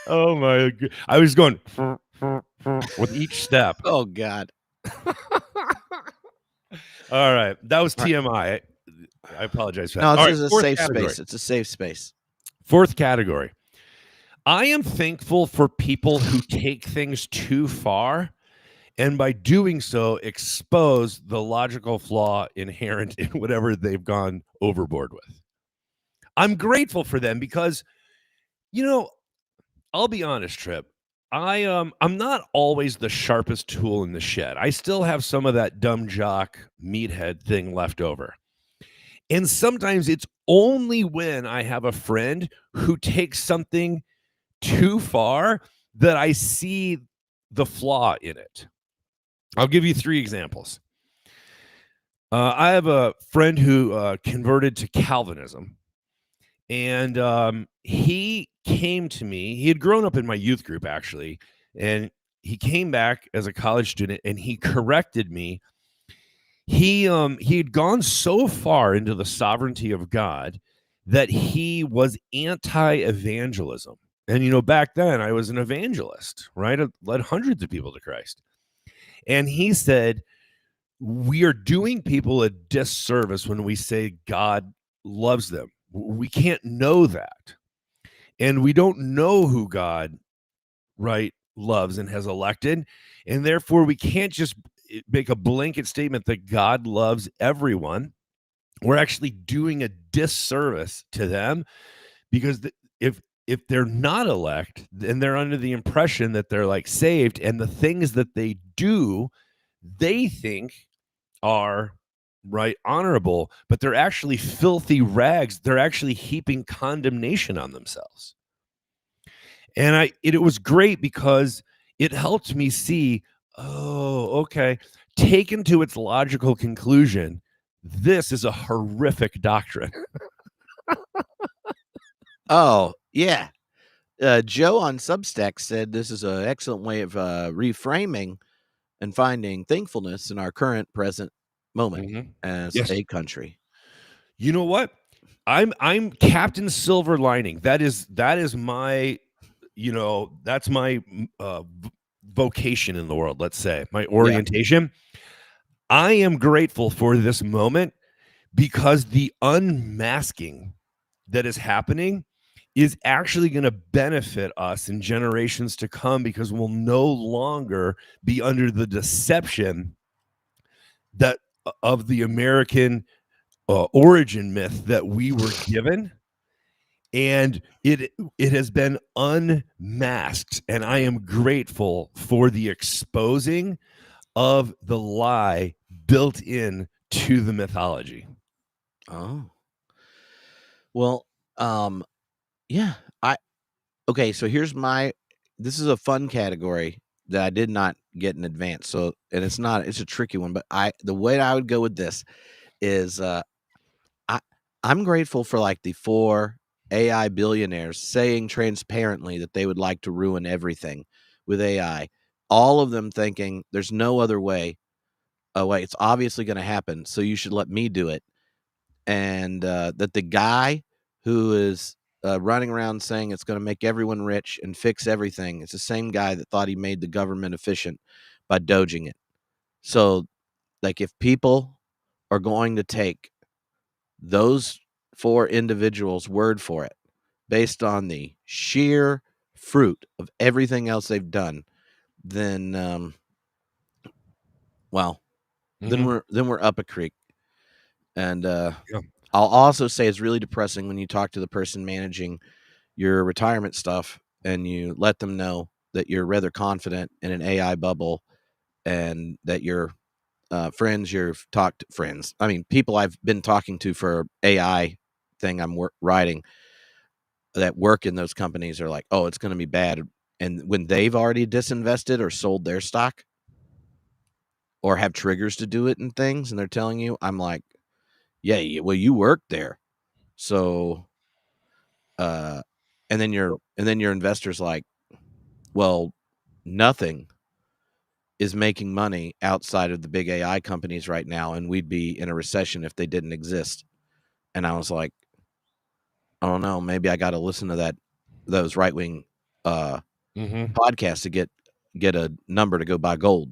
Oh my God. I was going with each step. Oh God. All right. That was TMI. I apologize for that. No, this is a safe space. It's a safe space. Fourth category. I am thankful for people who take things too far, and by doing so, expose the logical flaw inherent in whatever they've gone overboard with. I'm grateful for them because, I'll be honest, Trip. I'm not always the sharpest tool in the shed. I still have some of that dumb jock meathead thing left over. And sometimes it's only when I have a friend who takes something too far that I see the flaw in it. I'll give you 3 examples. I have a friend who converted to Calvinism, and he came to me. He had grown up in my youth group, actually, and he came back as a college student, and he corrected me. He had gone so far into the sovereignty of God that he was anti-evangelism. And back then I was an evangelist, right? I led hundreds of people to Christ. And he said, we are doing people a disservice when we say God loves them. We can't know that. And we don't know who God, right, loves and has elected. And therefore, we can't just make a blanket statement that God loves everyone. We're actually doing a disservice to them because if they're not elect, then they're under the impression that they're like saved, and the things that they do, they think are right honorable, but they're actually filthy rags. They're actually heaping condemnation on themselves. And it was great because it helped me see, oh, okay, taken to its logical conclusion, this is a horrific doctrine. Oh, yeah. Joe on Substack said this is an excellent way of reframing and finding thankfulness in our current present moment as a country. You know what? I'm Captain Silver Lining. That is my, that's my vocation in the world, let's say, my orientation. I am grateful for this moment because the unmasking that is happening is actually going to benefit us in generations to come, because we'll no longer be under the deception that of the American origin myth that we were given. And it has been unmasked, and I am grateful for the exposing of the lie built in to the mythology. Oh, well, yeah. Okay. So this is a fun category that I did not get in advance. So, and it's a tricky one, but the way I would go with this is, I'm grateful for like the 4 AI billionaires saying transparently that they would like to ruin everything with AI all of them thinking there's no other way. Oh wait, it's obviously going to happen, so you should let me do it. And that the guy who is running around saying it's going to make everyone rich and fix everything, it's the same guy that thought he made the government efficient by doging it. So, like, if people are going to take those 4 individuals' word for it, based on the sheer fruit of everything else they've done, then, well, then we're up a creek. And Yeah. I'll also say it's really depressing when you talk to the person managing your retirement stuff and you let them know that you're rather confident in an AI bubble and that your people I've been talking to for AI thing I'm writing that work in those companies are like, oh, it's going to be bad. And when they've already disinvested or sold their stock or have triggers to do it and things, and they're telling you, I'm like, yeah, well, you worked there. So, and then your investor's like, well, nothing is making money outside of the big AI companies right now, and we'd be in a recession if they didn't exist. And I was like, I don't know, maybe I got to listen to those right wing podcasts to get a number to go buy gold.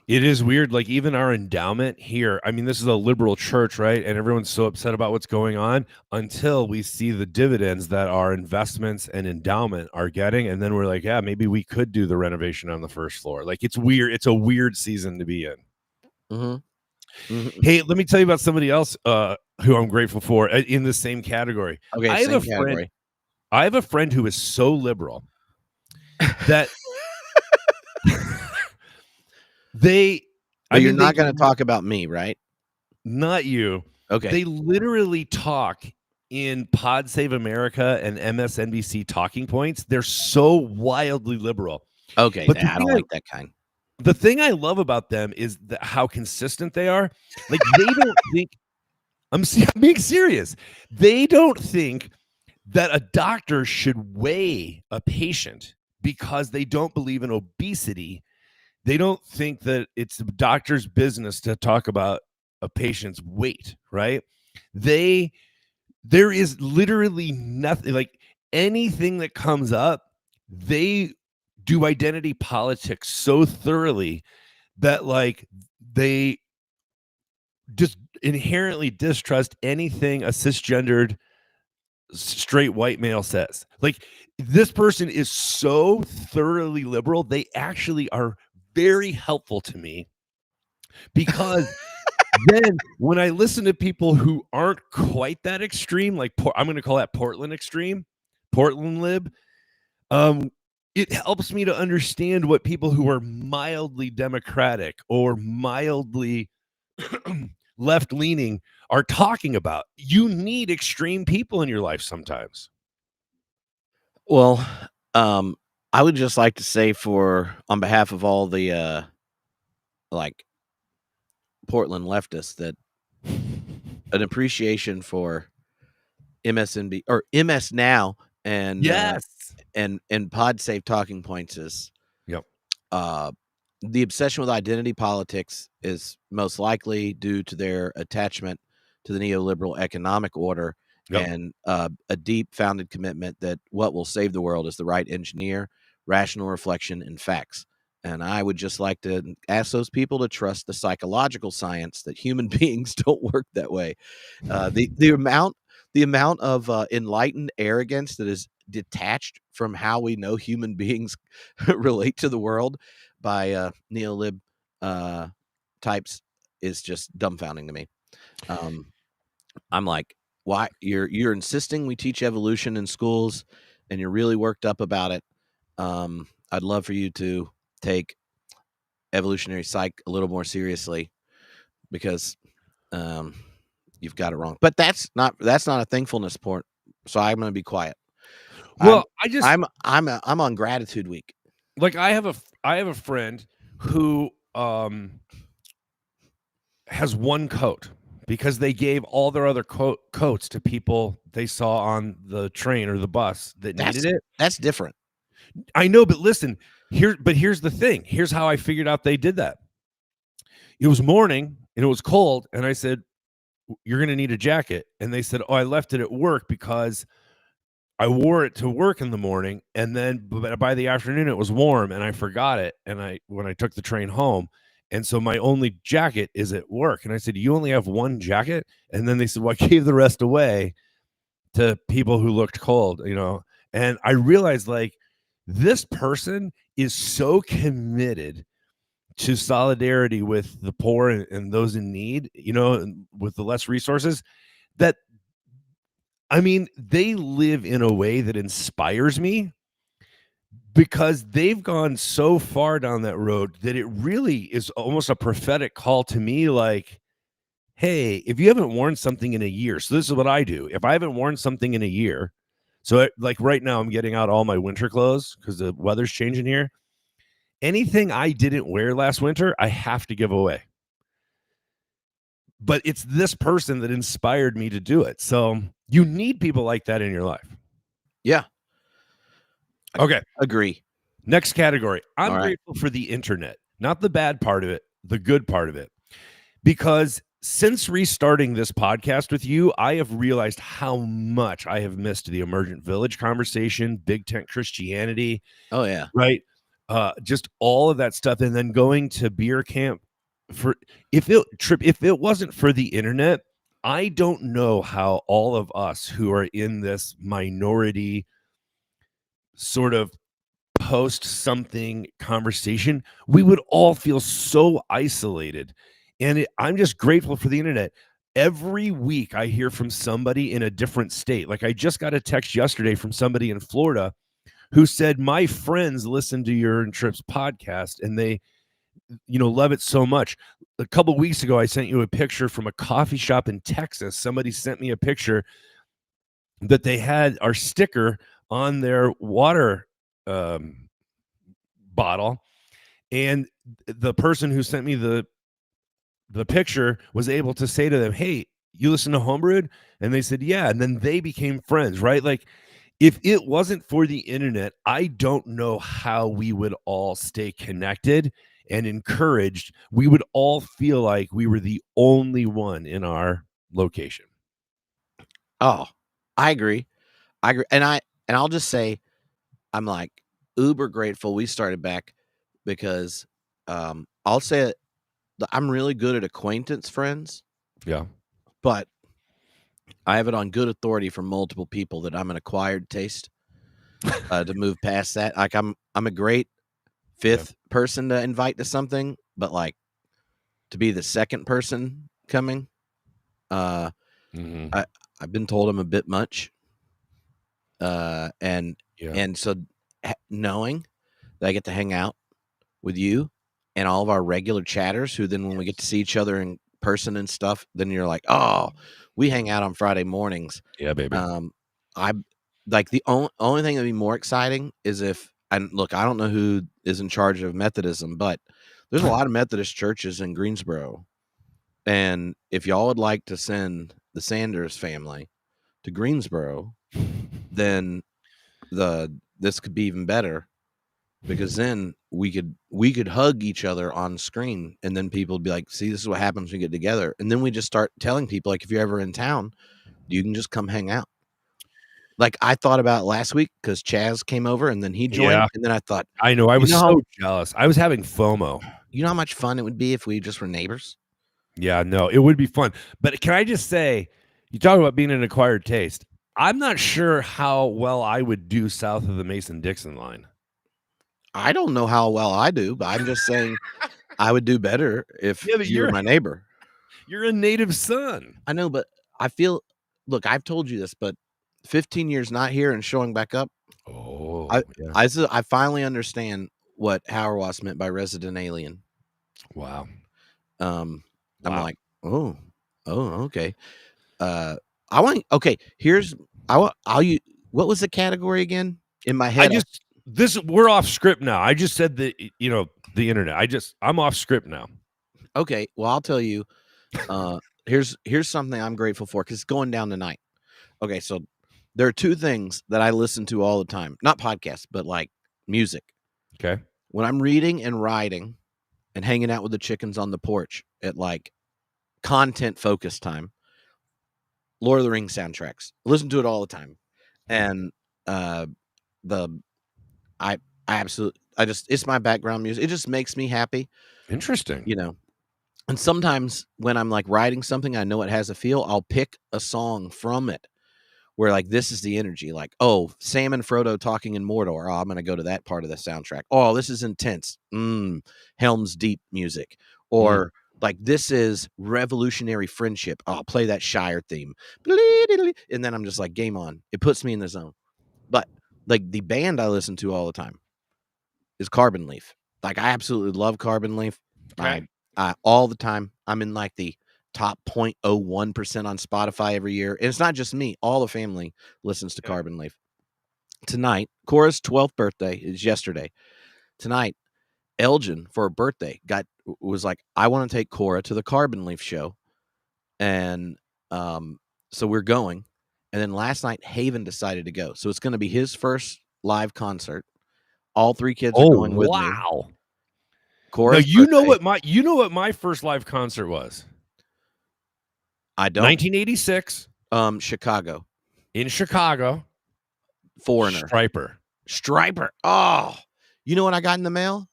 It is weird. Like, even our endowment here, I mean, this is a liberal church, right? And everyone's so upset about what's going on until we see the dividends that our investments and endowment are getting. And then we're like, yeah, maybe we could do the renovation on the first floor. Like, it's weird. It's a weird season to be in. Hey, let me tell you about somebody else who I'm grateful for in the same category. Okay, I have I have a friend who is so liberal that But you're not going to talk about me, right? Not you. Okay. They literally talk in Pod Save America and MSNBC talking points. They're so wildly liberal. Okay, but I don't like that kind. The thing I love about them is how consistent they are. Like, they don't think I'm being serious. They don't think that a doctor should weigh a patient because they don't believe in obesity. They don't think that it's the doctor's business to talk about a patient's weight, right? There is literally nothing, like, anything that comes up, they do identity politics so thoroughly that, like, they just inherently distrust anything a cisgendered straight white male says. Like, this person is so thoroughly liberal, they actually are very helpful to me, because then when I listen to people who aren't quite that extreme, like I'm going to call that Portland extreme, Portland lib, it helps me to understand what people who are mildly democratic or mildly left-leaning are talking about. You need extreme people in your life sometimes. Well, I would just like to say, on behalf of all the like Portland leftists, that an appreciation for MSNB or MS Now and and Pod Save talking points is the obsession with identity politics is most likely due to their attachment to the neoliberal economic order and a deep founded commitment that what will save the world is the right engineer, rational reflection, and facts. And I would just like to ask those people to trust the psychological science that human beings don't work that way. The amount of enlightened arrogance that is detached from how we know human beings relate to the world by neolib types is just dumbfounding to me. I'm like, why you're insisting we teach evolution in schools, and you're really worked up about it. I'd love for you to take evolutionary psych a little more seriously, because you've got it wrong. But that's not a thankfulness point. So I'm going to be quiet. Well, I'm on gratitude week. Like, I have a friend who has one coat because they gave all their other coats to people they saw on the train or the bus that needed it. That's different. I know, but listen, Here's the thing. Here's how I figured out they did that. It was morning and it was cold, and I said, "You're going to need a jacket." And they said, "Oh, I left it at work because I wore it to work in the morning, and then by the afternoon it was warm, and I forgot it. And when I took the train home, and so my only jacket is at work." And I said, "You only have one jacket?" And then they said, "Well, I gave the rest away to people who looked cold, you know." And I realized, like, this person is so committed to solidarity with the poor and those in need, you know, and with the less resources, that I mean, they live in a way that inspires me because they've gone so far down that road that it really is almost a prophetic call to me, like, hey, if you haven't worn something in a year, so this is what I do. If I haven't worn something in a year, so like right now I'm getting out all my winter clothes because the weather's changing here. Anything I didn't wear last winter, I have to give away. But it's this person that inspired me to do it. So you need people like that in your life. Yeah. Okay. Agree. Next category. I'm All right. grateful for the internet, not the bad part of it, the good part of it. Because since restarting this podcast with you, I have realized how much I have missed the emergent village conversation, big tent Christianity, Oh yeah. right? Just all of that stuff. And then going to beer camp for if it wasn't for the internet, I don't know how all of us who are in this minority sort of post something conversation, we would all feel so isolated. And I'm just grateful for the internet. Every week I hear from somebody in a different state. Like I just got a text yesterday from somebody in Florida who said, "My friends listen to your and Trips podcast and they, you know, love it so much." A couple weeks ago, I sent you a picture from a coffee shop in Texas. Somebody sent me a picture that they had our sticker on their water bottle, and the person who sent me the picture was able to say to them, "Hey, you listen to Homebrewed?" And they said, "Yeah." And then they became friends, right? Like if it wasn't for the internet, I don't know how we would all stay connected and encouraged. We would all feel like we were the only one in our location. Oh, I agree. I agree. And I'll just say I'm like uber grateful we started back because I'll say it, I'm really good at acquaintance friends, Yeah. but I have it on good authority from multiple people that I'm an acquired taste to move past that. Like I'm a great fifth person to invite to something, but like to be the second person coming, Mm-hmm. I've been told I'm a bit much. And Yeah. so knowing that I get to hang out with you and all of our regular chatters who then when we get to see each other in person and stuff, then you're like, "Oh, we hang out on Friday mornings." Yeah, baby. I like the only thing that'd be more exciting is if and look, I don't know who is in charge of Methodism, but there's a lot of Methodist churches in Greensboro. And if y'all would like to send the Sanders family to Greensboro, then this could be even better because then we could hug each other on screen and then people would be like, "See, this is what happens when we get together." And then we just start telling people like if you're ever in town, you can just come hang out. Like I thought about last week because Chaz came over and then he joined, Yeah. and then I thought, I know. I you was know how so jealous. I was having FOMO. you know how much fun it would be if we just were neighbors? Yeah, no, it would be fun. But can I just say, you talk about being an acquired taste. I'm not sure how well I would do south of the Mason-Dixon line. I don't know how well I do, but I'm just saying I would do better if Yeah, but you were my neighbor. you're a native son. I know, but I feel look, I've told you this, but 15 years not here and showing back up, Oh, yeah. I finally understand what Hauerwas meant by resident alien. Wow. I'm Wow. like, "Oh, okay." I want okay, here's I want I'll you what was the category again? In my I head, just we're off script now. I just said the the internet. I'm off script now. okay, well, I'll tell you, here's something I'm grateful for because it's going down tonight. Okay, so there are 2 things that I listen to all the time. Not podcasts, but, like, music. Okay. when I'm reading and writing and hanging out with the chickens on the porch at like content focus time, Lord of the Rings soundtracks. Listen to it all the time. And the I absolutely it's my background music. It just makes me happy, Interesting. you know. And sometimes when I'm like writing something, I know it has a feel, I'll pick a song from it where like this is the energy. Like, oh, Sam and Frodo talking in Mordor. Oh, I'm gonna go to that part of the soundtrack. Oh, this is intense. Helm's Deep music. Or like this is revolutionary friendship. Oh, I'll play that Shire theme. And then I'm just like, game on. It puts me in the zone. But like the band I listen to all the time is Carbon Leaf. Like I absolutely love Carbon Leaf. Okay. I all the time. I'm in like the top 0.01% on Spotify every year. And it's not just me. All the family listens to Carbon Leaf. Tonight, Cora's 12th birthday is yesterday. Tonight, Elgin for her birthday was like, I want to take Cora to the Carbon Leaf show. And so we're going. And then last night, Haven decided to go. So it's going to be his first live concert. All 3 kids are going with me. Wow. Cora's Now birthday. you know what my first live concert was? I don't. 1986 Chicago. in Chicago. Foreigner. Striper. Oh, you know what I got in the mail?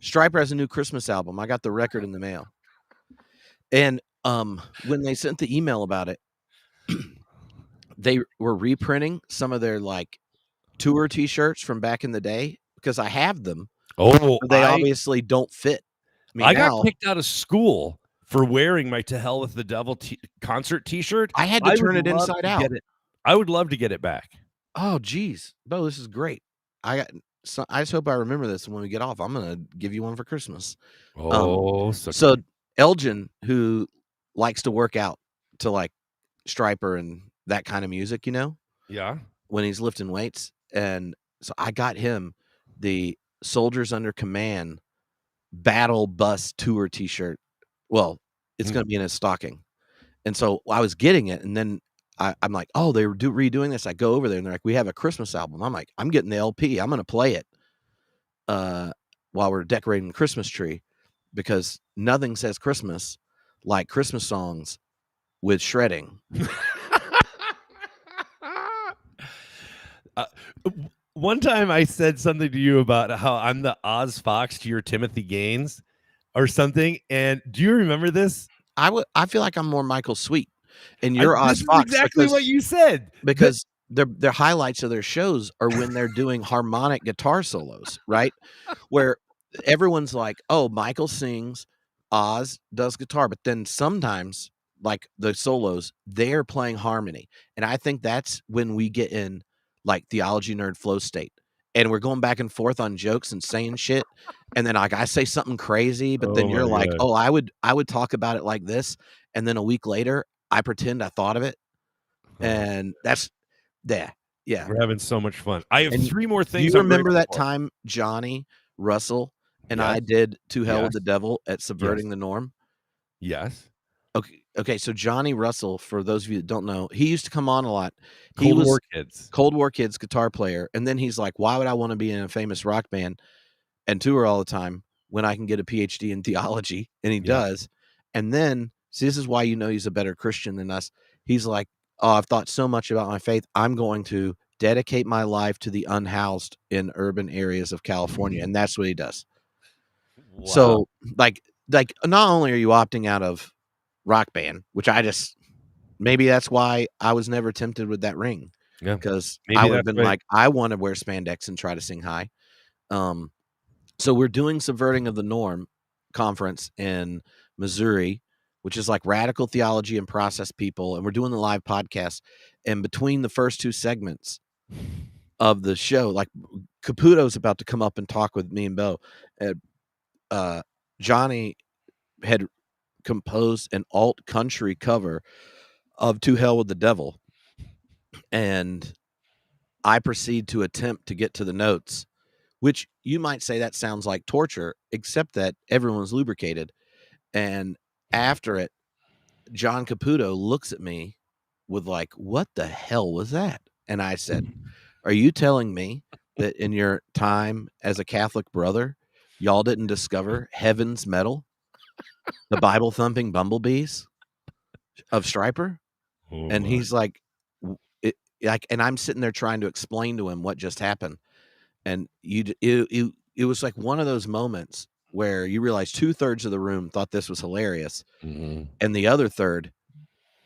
Striper has a new Christmas album. I got the record in the mail. And when they sent the email about it, they were reprinting some of their like tour t-shirts from back in the day because I have them. Oh, They obviously don't fit me I now. got kicked out of school for wearing my To Hell with the Devil concert t-shirt. I had to turn it inside out. I would love to get it back. Oh, geez. Bo, this is great. I just hope I remember this when we get off. I'm going to give you one for Christmas. So Elgin, who likes to work out to like Striper and that kind of music, you know? Yeah. When he's lifting weights. And so I got him the Soldiers Under Command Battle Bus Tour t-shirt. Well, it's going to be in his stocking. And so I was getting it, and then I'm like, oh, they were redoing this. I go over there, and they're like, we have a Christmas album. I'm like, I'm getting the LP. I'm going to play it while we're decorating the Christmas tree, because nothing says Christmas like Christmas songs with shredding. One time I said something to you about how I'm the Oz Fox to your Timothy Gaines or something. And do you remember this? I feel like I'm more Michael Sweet, and you're Oz This Fox. is exactly what you said. Because their highlights of their shows are when they're doing harmonic guitar solos, right? Where everyone's like, oh, Michael sings, Oz does guitar, but then sometimes like the solos, they're playing harmony. And I think that's when we get in like theology nerd flow state. And we're going back and forth on jokes and saying shit. And then like I say something crazy, but then you're like, oh, I would talk about it like this. And then a week later, I pretend I thought of it. And that's there. Yeah. We're having so much fun. I have 3 more things. Do you remember that time Johnny Russell and I did To Hell with the Devil at Subverting the Norm? Yes. Okay. So Johnny Russell, for those of you that don't know, he used to come on a lot. Cold War Kids guitar player. And then he's like, why would I want to be in a famous rock band and tour all the time when I can get a PhD in theology? And he does. And then, see, this is why you know he's a better Christian than us. He's like, oh, I've thought so much about my faith. I'm going to dedicate my life to the unhoused in urban areas of California. And that's what he does. Wow. So like not only are you opting out of rock band, which maybe that's why I was never tempted with that ring. Yeah. Because I would have been like, I want to wear spandex and try to sing high. So we're doing Subverting of the Norm conference in Missouri, which is like radical theology and process people. And we're doing the live podcast. And between the first 2 segments of the show, like Caputo's about to come up and talk with me and Bo. Johnny had composed an alt country cover of To Hell with the Devil. And I proceed to attempt to get to the notes, which you might say that sounds like torture, except that everyone's lubricated. And after it, John Caputo looks at me with like, what the hell was that? And I said, are you telling me that in your time as a Catholic brother, y'all didn't discover Heaven's Medal, the Bible thumping bumblebees of Stryper? Oh And my. he's like, and I'm sitting there trying to explain to him what just happened. And it was like one of those moments where you realize 2/3 of the room thought this was hilarious. Mhm. And the other third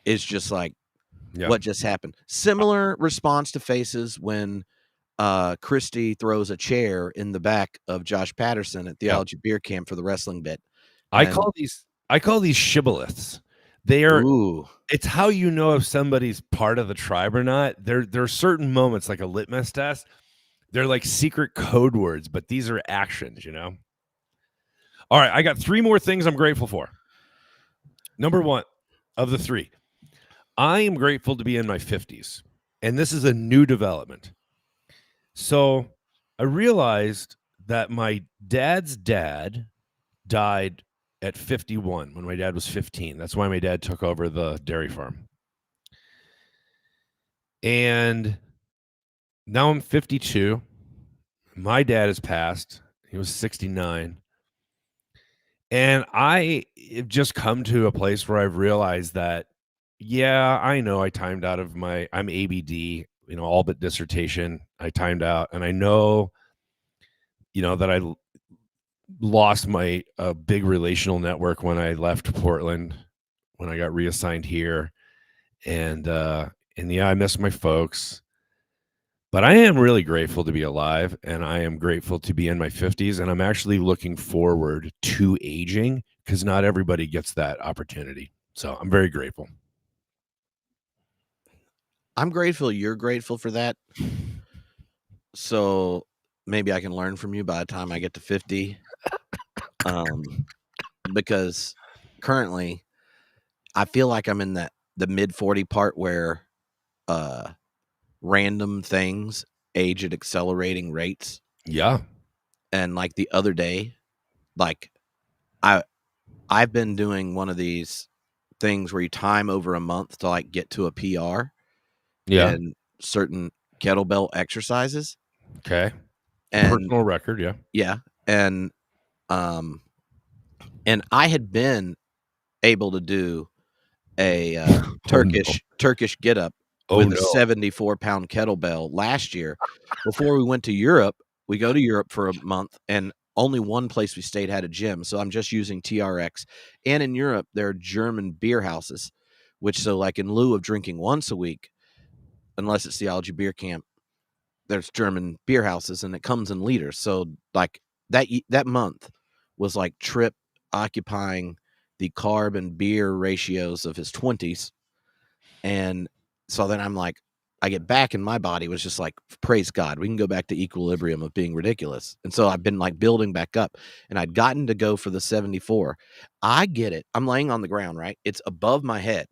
is just like, Yeah. what just happened? Similar response to faces when Christy throws a chair in the back of Josh Patterson at Yeah. Theology Beer Camp for the wrestling bit. I And call these shibboleths. They are ooh, it's how you know if somebody's part of the tribe or not. There are certain moments like a litmus test. They're like secret code words, but these are actions, you know? All right, I got 3 more things I'm grateful for. Number 1 of the 3. I am grateful to be in my 50s, and this is a new development. So, I realized that my dad's dad died at 51 when my dad was 15. That's why my dad took over the dairy farm. And now I'm 52. My dad has passed. He was 69. And I have just come to a place where I've realized that, yeah, I know I timed out of I'm ABD, all but dissertation. I timed out, and I know, that I lost my big relational network when I left Portland, when I got reassigned here, and yeah, I miss my folks. But I am really grateful to be alive, and I am grateful to be in my 50s, and I'm actually looking forward to aging because not everybody gets that opportunity. So I'm very grateful. I'm grateful you're grateful for that. So maybe I can learn from you by the time I get to 50. Because currently I feel like I'm in the mid 40 part where random things age at accelerating rates. Yeah. And like the other day, like I've been doing one of these things where you time over a month to like get to a PR Yeah. in certain kettlebell exercises. Okay. And Personal record. Yeah. yeah, and um and I had been able to do a Oh no. Turkish get up Oh with a no. 74-pound kettlebell last year. Before we went to Europe, we go to Europe for a month, and only one place we stayed had a gym, so I'm just using TRX. And in Europe, there are German beer houses, which so like in lieu of drinking once a week, unless it's Theology Beer Camp, there's German beer houses, and it comes in liters. So like that month was like Trip occupying the carb and beer ratios of his 20s. And so then I'm like, I get back and my body was just like, praise God, we can go back to equilibrium of being ridiculous. And so I've been like building back up, and I'd gotten to go for the 74. I get it. I'm laying on the ground, right? It's above my head.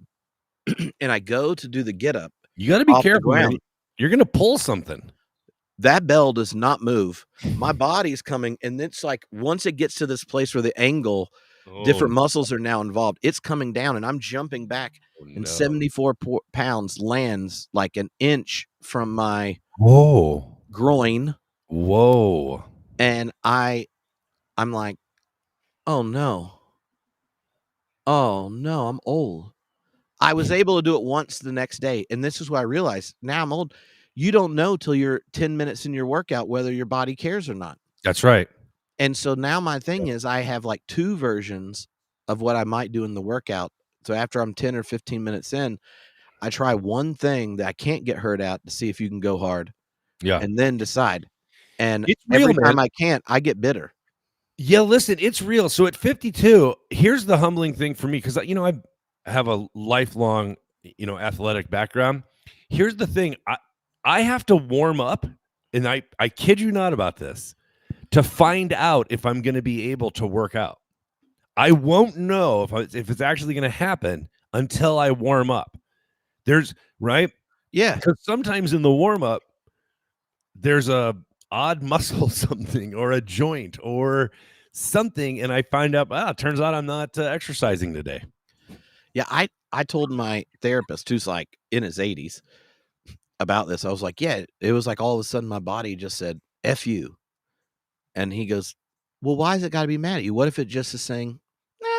And I go to do the get up You got to be off the careful, man. ground. You're going to pull something. That bell does not move. My body's coming, and it's like once it gets to this place where the angle, Oh, different muscles are now involved, it's coming down, and I'm jumping back, and no. 74 pounds lands like an inch from my Whoa. groin, Whoa. and I'm like, oh no, I'm old. I was able to do it once the next day, and this is what I realized. Now I'm old. You don't know till you're 10 minutes in your workout whether your body cares or not. That's right. And so now my thing is I have like 2 versions of what I might do in the workout. So after I'm 10 or 15 minutes in, I try one thing that I can't get hurt at to see if you can go hard, Yeah. and then decide. And It's real, every man. time I can't, I get bitter. Yeah, listen, it's real. So at 52, here's the humbling thing for me because I have a lifelong, athletic background. Here's the thing: I have to warm up, and I kid you not about this, to find out if I'm going to be able to work out. I won't know if it's actually going to happen until I warm up. There's right Yeah. because sometimes in the warm up, there's a odd muscle something or a joint or something, and I find out, it turns out I'm not exercising today. Yeah, I told my therapist, who's like in his 80s, about this. I was like, yeah, it was like all of a sudden my body just said, F you. And he goes, well, why has it got to be mad at you? What if it just is saying,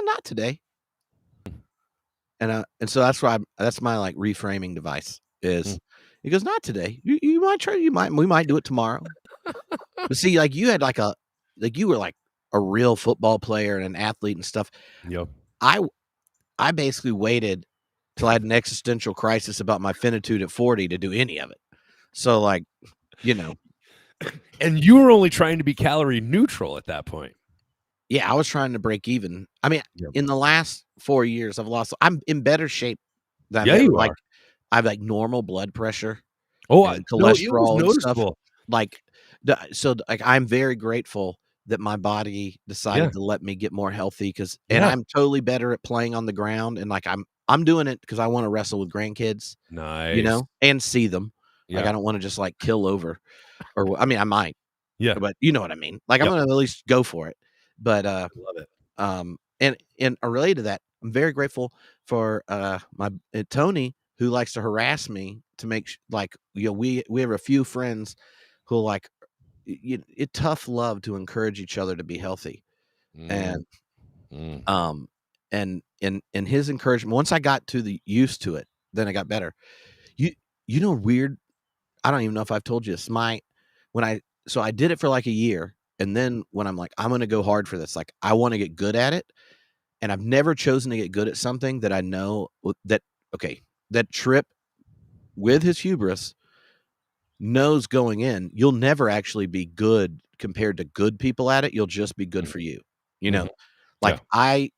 not today? And so that's why that's my like reframing device is he goes, not today. You might try, we might do it tomorrow. But see, like you had you were like a real football player and an athlete and stuff. Yep. I basically waited till I had an existential crisis about my finitude at 40 to do any of it. So like, and you were only trying to be calorie neutral at that point. Yeah, I was trying to break even. I mean, in the last 4 years, I'm in better shape than I've ever. Like, I have like normal blood pressure, and cholesterol and stuff. Like, like I'm very grateful that my body decided to let me get more healthy and I'm totally better at playing on the ground, and like I'm doing it because I want to wrestle with grandkids, nice, and see them. Like I don't want to just like kill over, or I mean I might, but you know what I mean. Like I'm gonna at least go for it. But I love it. And related to that, I'm very grateful for my Tony, who likes to harass me to make we have a few friends who like it tough love to encourage each other to be healthy. And and in his encouragement, once I got used to it, then I got better. Weird, I don't even know if I've told you this. So I did it for like a year, and then when I'm like, I'm gonna go hard for this, like I want to get good at it, and I've never chosen to get good at something that I know that Trip with his hubris knows going in, you'll never actually be good compared to good people at it. You'll just be good for you. Like I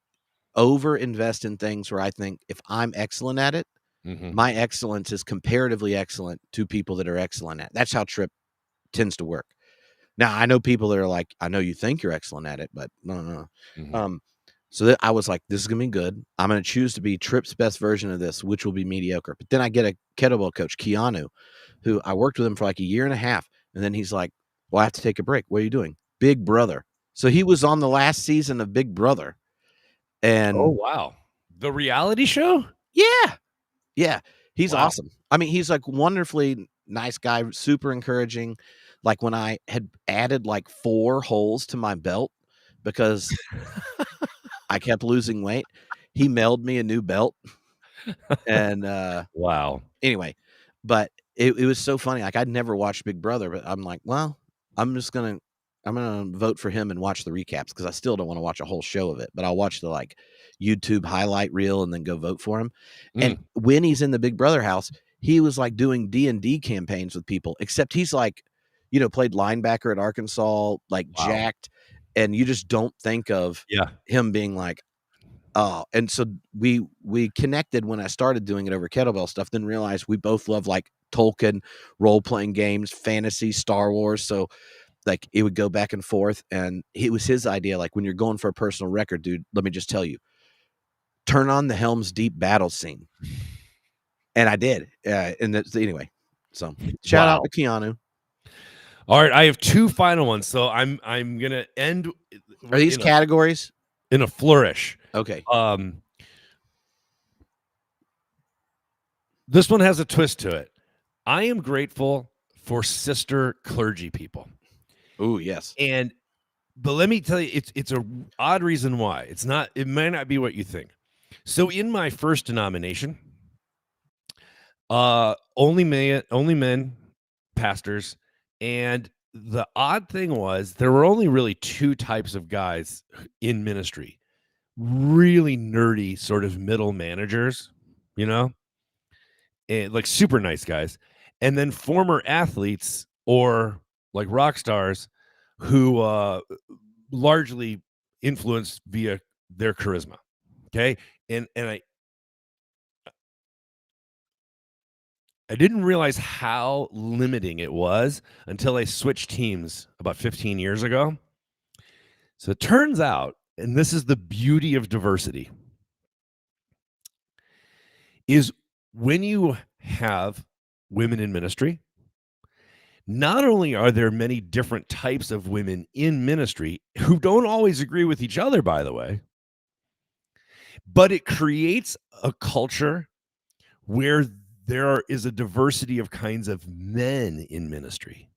over invest in things where I think if I'm excellent at it, my excellence is comparatively excellent to people that are excellent at it. That's how Trip tends to work. Now I know people that are like, I know you think you're excellent at it, but no. So I was like, this is gonna be good. I'm gonna choose to be Trip's best version of this, which will be mediocre. But then I get a kettlebell coach, Keanu, who I worked with him for like a year and a half, and then he's like, well, I have to take a break. What are you doing? Big Brother. So he was on the last season of Big Brother. And oh wow, the reality show? Yeah. He's awesome. I mean, he's like wonderfully nice guy, super encouraging. Like when I had added like 4 holes to my belt because I kept losing weight, he mailed me a new belt. And wow. Anyway, but it was so funny. Like I'd never watched Big Brother, but I'm like, well, I'm gonna vote for him and watch the recaps because I still don't want to watch a whole show of it, but I'll watch the like YouTube highlight reel and then go vote for him. And when he's in the Big Brother house, he was like doing D&D campaigns with people, except he's like, played linebacker at Arkansas, like jacked, and you just don't think of him being like, oh. And so we connected when I started doing it over kettlebell stuff, then realized we both love like Tolkien, role-playing games, fantasy, Star Wars. So like it would go back and forth, and it was his idea. Like when you're going for a personal record, dude, let me just tell you, turn on the Helm's Deep battle scene. And I did. And anyway, so shout out to Keanu. All right, I have 2 final ones, so I'm gonna end. Are these categories in a flourish? Okay. This one has a twist to it. I am grateful for sister clergy people. Oh yes. But let me tell you, it's a odd reason why. It may not be what you think. So in my first denomination, only men pastors, and the odd thing was there were only really 2 types of guys in ministry. Really nerdy sort of middle managers, and like super nice guys, and then former athletes or like rock stars who largely influenced via their charisma. Okay. And I didn't realize how limiting it was until I switched teams about 15 years ago. So it turns out, and this is the beauty of diversity, is when you have women in ministry, not only are there many different types of women in ministry who don't always agree with each other, by the way, but it creates a culture where there is a diversity of kinds of men in ministry.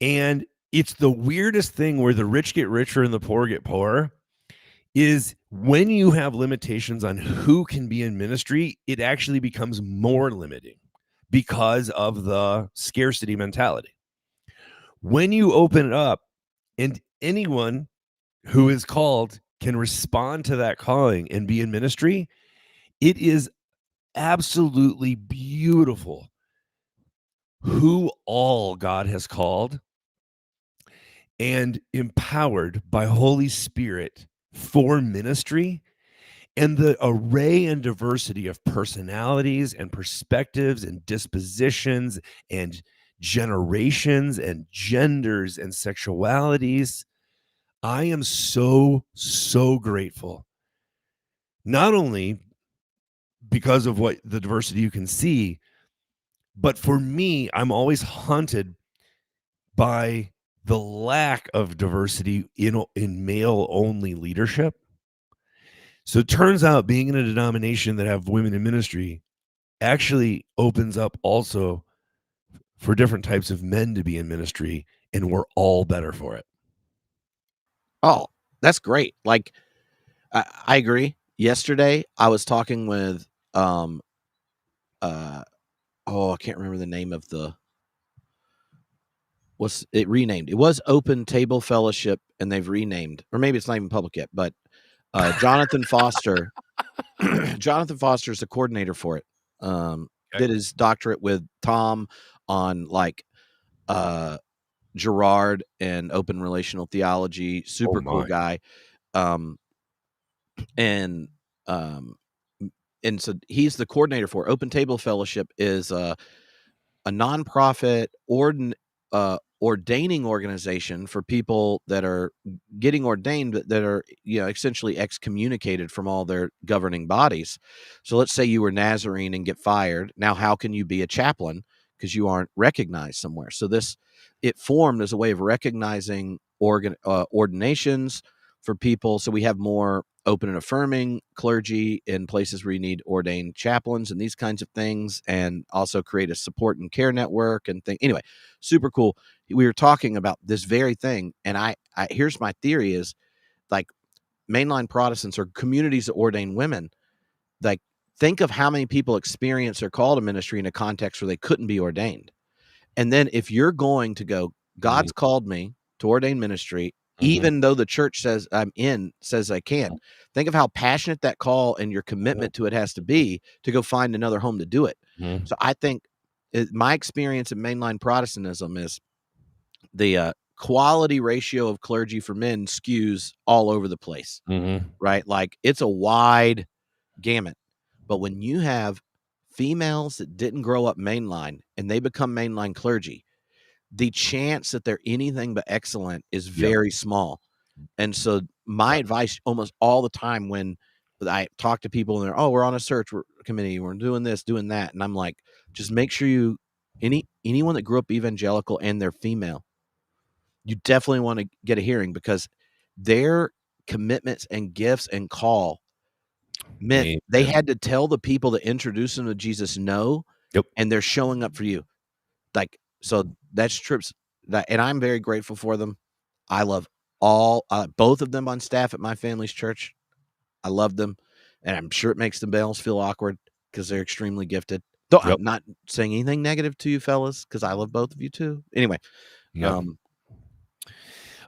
And it's the weirdest thing where the rich get richer and the poor get poorer. Is when you have limitations on who can be in ministry, it actually becomes more limiting because of the scarcity mentality. When you open it up and anyone who is called can respond to that calling and be in ministry, it is absolutely beautiful who all God has called and empowered by Holy Spirit for ministry, and the array and diversity of personalities and perspectives and dispositions and generations and genders and sexualities. I am so, so grateful. Not only because of what the diversity you can see, but for me, I'm always haunted by the lack of diversity in male only leadership. So it turns out being in a denomination that have women in ministry actually opens up also for different types of men to be in ministry, and we're all better for it. Oh, that's great. Like, I agree. Yesterday, I was talking with, I can't remember the name of what's it renamed? It was Open Table Fellowship, and they've renamed, or maybe it's not even public yet, but Jonathan Foster. Jonathan Foster is the coordinator for it. Did his doctorate with Tom on like Gerard and open relational theology. Super cool guy. And so he's the coordinator for it. Open Table Fellowship is a nonprofit ordaining organization for people that are getting ordained, that are, essentially excommunicated from all their governing bodies. So let's say you were Nazarene and get fired. Now, how can you be a chaplain? Because you aren't recognized somewhere. So it formed as a way of recognizing ordinations for people. So we have more open and affirming clergy in places where you need ordained chaplains and these kinds of things, and also create a support and care network and thing. Anyway, super cool. We were talking about this very thing, and I here's my theory is, like, mainline Protestants or communities that ordain women, like, think of how many people experience their call to ministry in a context where they couldn't be ordained. And then if you're going to go, God's called me to ordain ministry, even though the church says says I can't. Think of how passionate that call and your commitment to it has to be to go find another home to do it. So I think my experience in mainline Protestantism is the quality ratio of clergy for men skews all over the place, right? Like, it's a wide gamut. But when you have females that didn't grow up mainline and they become mainline clergy, the chance that they're anything but excellent is very small. And so my advice almost all the time when I talk to people and they're, we're on a search committee, we're doing this, doing that. And I'm like, just make sure anyone that grew up evangelical and they're female, you definitely want to get a hearing, because their commitments and gifts and call meant they had to tell the people that introduced them to Jesus no, and they're showing up for you. Like, so that's trips that, and I'm very grateful for them. I love both of them on staff at my family's church. I love them, and I'm sure it makes the males feel awkward because they're extremely gifted. Though I'm not saying anything negative to you fellas, because I love both of you too. Anyway,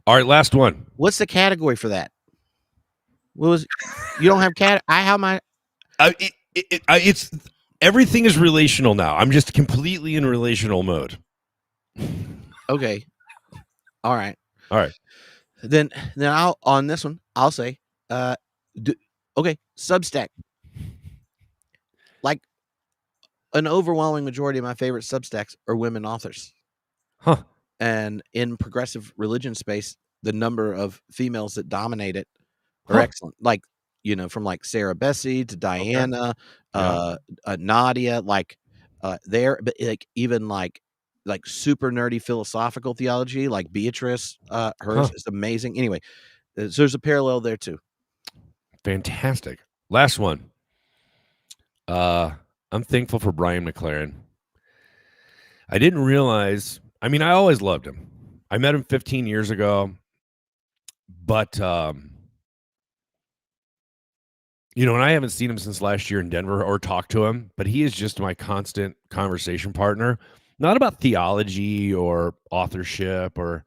all right, last one. What's the category for that? What was you don't have how am I? It's everything is relational now. I'm just completely in relational mode. Okay. All right. Then I'll on this one I'll say, okay, Substack. Like, an overwhelming majority of my favorite Substacks are women authors. And in progressive religion space, the number of females that dominate it are excellent. Like, from like Sarah Bessie to Diana, Nadia, like there, but like even like super nerdy philosophical theology, like Beatrice, hers is amazing. Anyway, so there's a parallel there too. Fantastic. Last one. I'm thankful for Brian McLaren. I didn't realize, I mean, I always loved him. I met him 15 years ago, but you know, and I haven't seen him since last year in Denver or talked to him, but he is just my constant conversation partner, not about theology or authorship or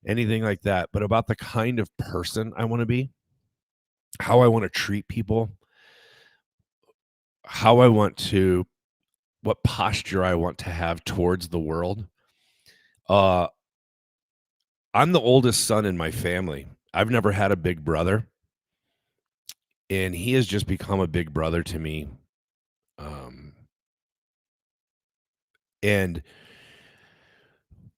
anything like that, but about the kind of person I want to be, how I want to treat people, how I want to, what posture I want to have towards the world. Uh, I'm the oldest son in my family. I've never had a big brother, and he has just become a big brother to me. Um, and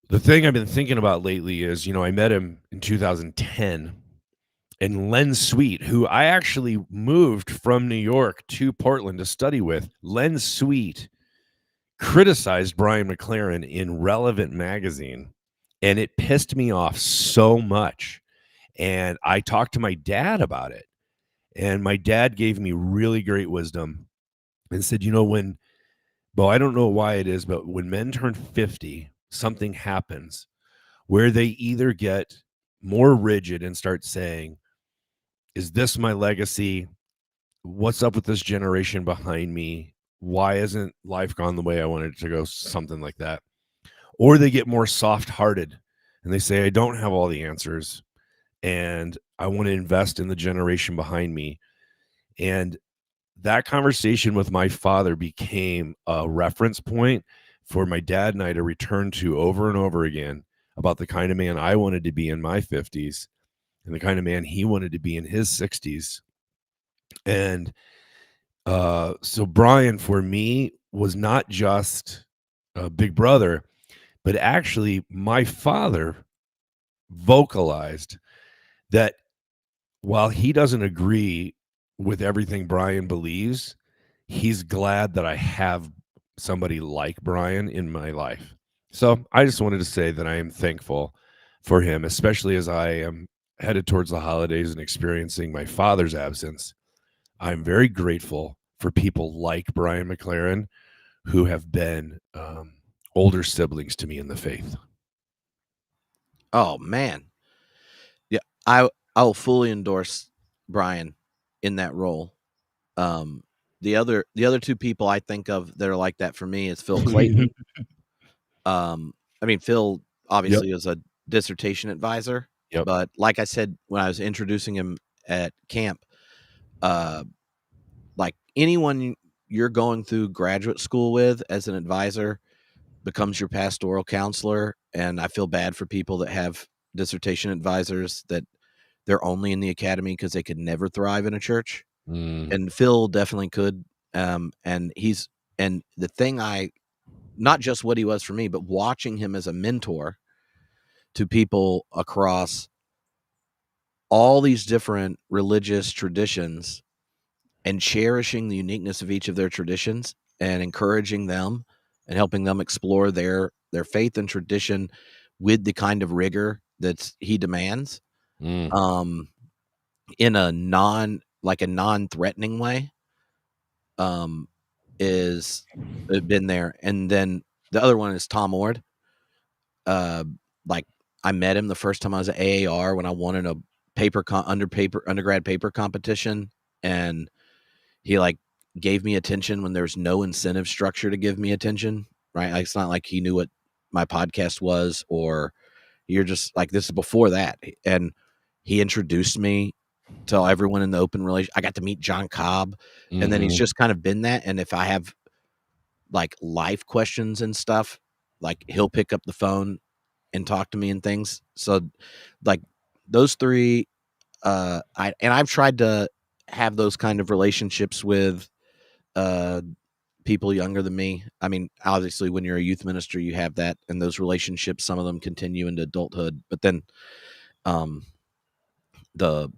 the thing I've been thinking about lately is, you know, I met him in 2010, and Len Sweet, who I actually moved from New York to Portland to study with, Len Sweet criticized Brian McLaren in Relevant magazine, and it pissed me off so much. And I talked to my dad about it, and my dad gave me really great wisdom and said, you know, well, I don't know why it is, but when men turn 50, something happens where they either get more rigid and start saying, is this my legacy? What's up with this generation behind me? Why isn't life gone the way I wanted it to go? Something like that. Or they get more soft hearted and they say, I don't have all the answers and I want to invest in the generation behind me. And that conversation with my father became a reference point for my dad and I to return to over and over again about the kind of man I wanted to be in my 50s and the kind of man he wanted to be in his 60s. And so Brian, for me, was not just a big brother, but actually my father vocalized that while he doesn't agree with everything Brian believes, he's glad that I have somebody like Brian in my life. So I just wanted to say that I am thankful for him, especially as I am headed towards the holidays and experiencing my father's absence. I'm very grateful for people like Brian McLaren who have been older siblings to me in the faith. Oh man. Yeah, I'll fully endorse Brian in that role. Um, the other two people I think of that are like that for me is Phil Clayton. I mean, Phil Yep. obviously is a dissertation advisor, Yep. but like I said when I was introducing him at camp, uh, like anyone you're going through graduate school with as an advisor becomes your pastoral counselor, and I feel bad for people that have dissertation advisors that they're only in the academy because they could never thrive in a church. Mm. And Phil definitely could. And the thing not just what he was for me, but watching him as a mentor to people across all these different religious traditions and cherishing the uniqueness of each of their traditions and encouraging them and helping them explore their faith and tradition with the kind of rigor that he demands. Mm. In a non-threatening way, is been there. And then the other one is Tom Ord. Uh, like I met him the first time I was at AAR when I won a undergrad paper competition, and he like gave me attention when there's no incentive structure to give me attention. Right? Like, it's not like he knew what my podcast was, or you're just like, this is before that, and he introduced me to everyone in the open relation. I got to meet John Cobb, and then he's Mm-hmm. just kind of been that. And if I have like life questions and stuff, like he'll pick up the phone and talk to me and things. So like those three, I've tried to have those kind of relationships with people younger than me. I mean, obviously when you're a youth minister, you have that, and those relationships, some of them continue into adulthood, but then um the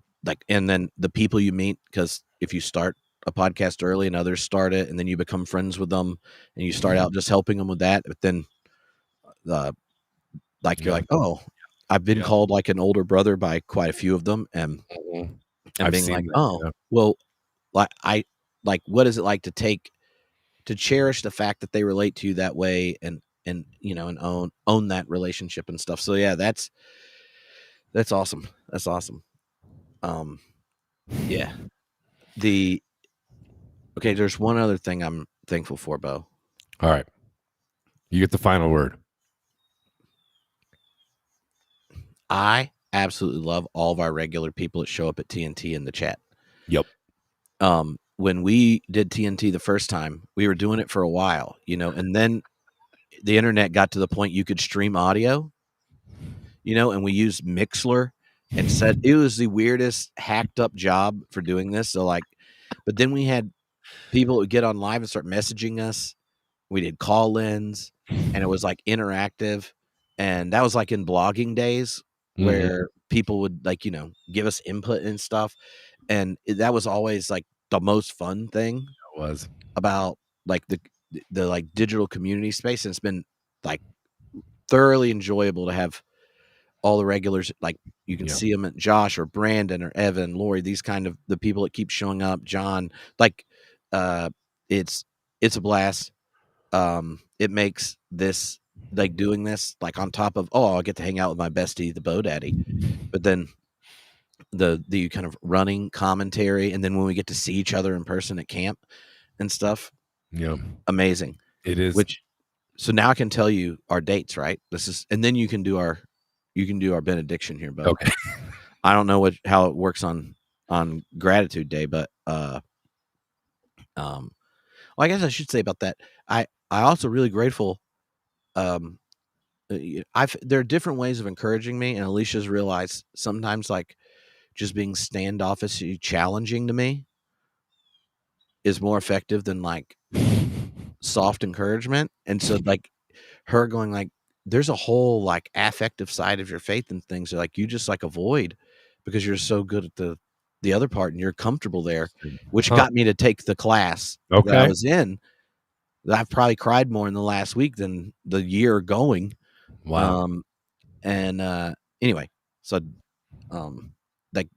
and then the people you meet, because if you start a podcast early and others start it, and then you become friends with them and you start out just helping them with that, but then uh you're Yeah. like, oh, I've been Yeah. called like an older brother by quite a few of them, Mhm. and I've being seen like, that. oh, Yeah. well, what is it like to cherish the fact that they relate to you that way, and and and own that relationship and stuff. So yeah, that's awesome. That's awesome. Yeah. Okay, there's one other thing I'm thankful for, Bo. All right. You get the final word. I absolutely love all of our regular people that show up at TNT in the chat. Yep. When we did TNT the first time, we were doing it for a while, and then the internet got to the point you could stream audio, and we used Mixler and said it was the weirdest hacked up job for doing this. So but then we had people would get on live and start messaging us. We did call-ins and it was like interactive. And that was like in blogging days where people would give us input and stuff. And that was always like the most fun thing It was about like the like digital community space. And it's been like thoroughly enjoyable to have all the regulars, like you can see them at Josh or Brandon or Evan, Lori, these kind of the people that keep showing up, John, like it's a blast. It makes this like doing this like on top of, I'll get to hang out with my bestie, the Bo Daddy, but then the kind of running commentary, and then when we get to see each other in person at camp and stuff, amazing. It is. So now I can tell you our dates, right? And then you can do our benediction here, Bo. Okay. I don't know how it works on Gratitude Day, but well, I guess I should say about that. I also really grateful. There are different ways of encouraging me, and Alicia's realized sometimes like just being standoffishly challenging to me is more effective than like soft encouragement. And so like her going like, there's a whole like affective side of your faith and things that like you just like avoid because you're so good at the other part and you're comfortable there, which got me to take the class that I was in. I've probably cried more in the last week than the year going. Wow. Anyway, so like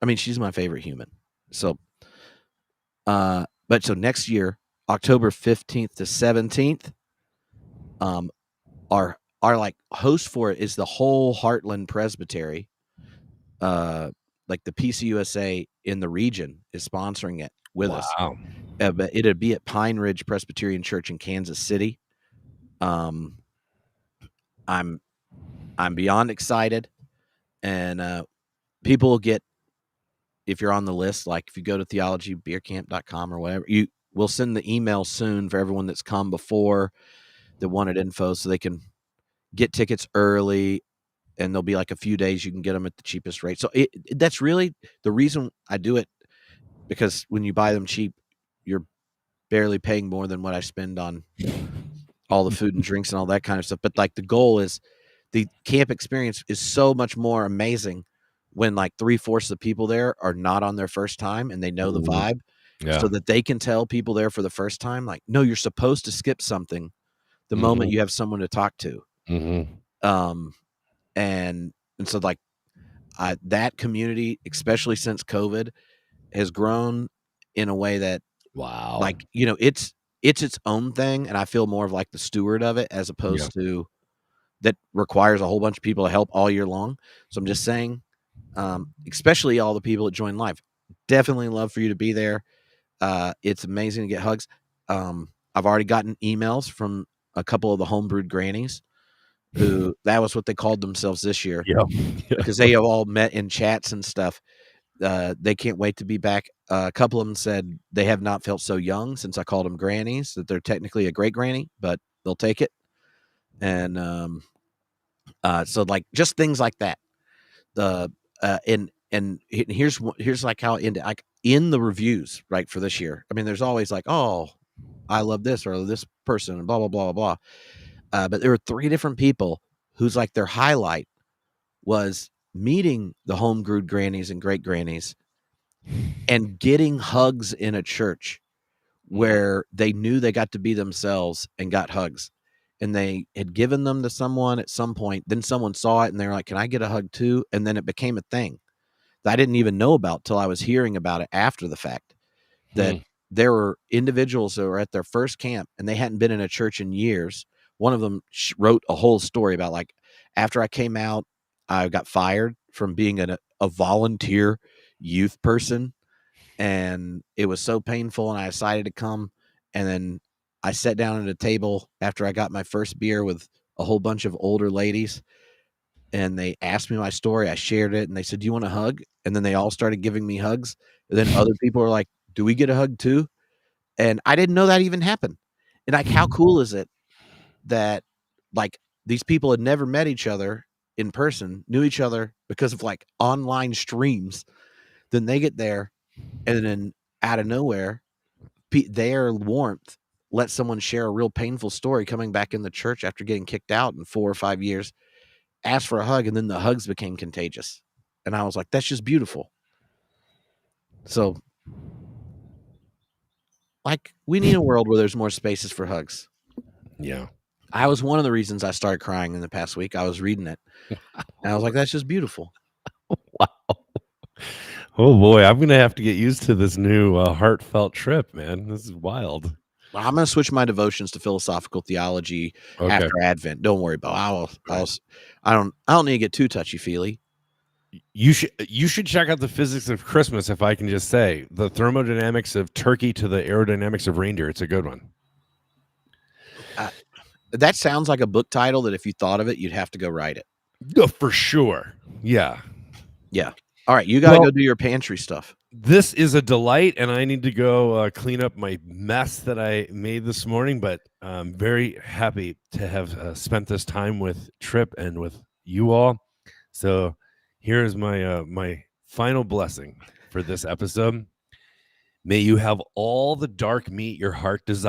I mean she's my favorite human. So but so next year, October 15th to 17th, our like host for it is the whole Heartland Presbytery. Like the PCUSA in the region is sponsoring it with us. But it'd be at Pine Ridge Presbyterian Church in Kansas City. I'm beyond excited, and people will get, if you're on the list, like if you go to theologybeercamp.com or whatever, we'll send the email soon for everyone that's come before that wanted info so they can get tickets early, and there'll be like a few days you can get them at the cheapest rate. So that's really the reason I do it, because when you buy them cheap, you're barely paying more than what I spend on all the food and drinks and all that kind of stuff. But like the goal is the camp experience is so much more amazing when like 3/4 of the people there are not on their first time and they know the vibe, so that they can tell people there for the first time, like, no, you're supposed to skip something the moment you have someone to talk to. And so like that community, especially since COVID, has grown in a way that like, it's its own thing. And I feel more of like the steward of it as opposed to that requires a whole bunch of people to help all year long. So I'm just saying, especially all the people that join live, definitely love for you to be there. It's amazing to get hugs. I've already gotten emails from a couple of the homebrewed grannies who that was what they called themselves this year because they have all met in chats and stuff. They can't wait to be back. A couple of them said they have not felt so young since I called them grannies, that they're technically a great granny, but they'll take it. And so like just things like that. And here's like how in the reviews, right, for this year. I mean, there's always like, oh, I love this or this person and blah blah blah blah blah. But there were 3 different people whose like their highlight was meeting the homebrewed grannies and great grannies and getting hugs in a church where they knew they got to be themselves and got hugs. And they had given them to someone at some point. Then someone saw it and they're like, can I get a hug too? And then it became a thing that I didn't even know about till I was hearing about it after the fact, that there were individuals that were at their first camp and they hadn't been in a church in years, one of them wrote a whole story about like after I came out, I got fired from being a volunteer youth person, and it was so painful, and I decided to come, and then I sat down at a table after I got my first beer with a whole bunch of older ladies, and they asked me my story. I shared it, and they said, "Do you want a hug?" And then they all started giving me hugs. And then other people were like, "Do we get a hug too?" And I didn't know that even happened. And like, how cool is it that like these people had never met each other in person, knew each other because of like online streams. Then they get there, and then out of nowhere, their warmth let someone share a real painful story coming back in the church after getting kicked out in 4 or 5 years, asked for a hug, and then the hugs became contagious. And I was like, that's just beautiful. So, like, we need a world where there's more spaces for hugs. Yeah. I was one of the reasons I started crying in the past week. I was reading it, and I was like, that's just beautiful. Wow. Oh boy, I'm gonna have to get used to this new heartfelt trip, man. This is wild. I'm going to switch my devotions to philosophical theology after Advent. Don't worry about it. I don't need to get too touchy feely. You should check out the physics of Christmas, if I can just say. The thermodynamics of turkey to the aerodynamics of reindeer. It's a good one. That sounds like a book title that if you thought of it, you'd have to go write it. Oh, for sure. Yeah. Yeah. All right. You got to go do your pantry stuff. This is a delight, and I need to go clean up my mess that I made this morning, but I'm very happy to have spent this time with Trip and with you all. So here is my my final blessing for this episode. May you have all the dark meat your heart desires.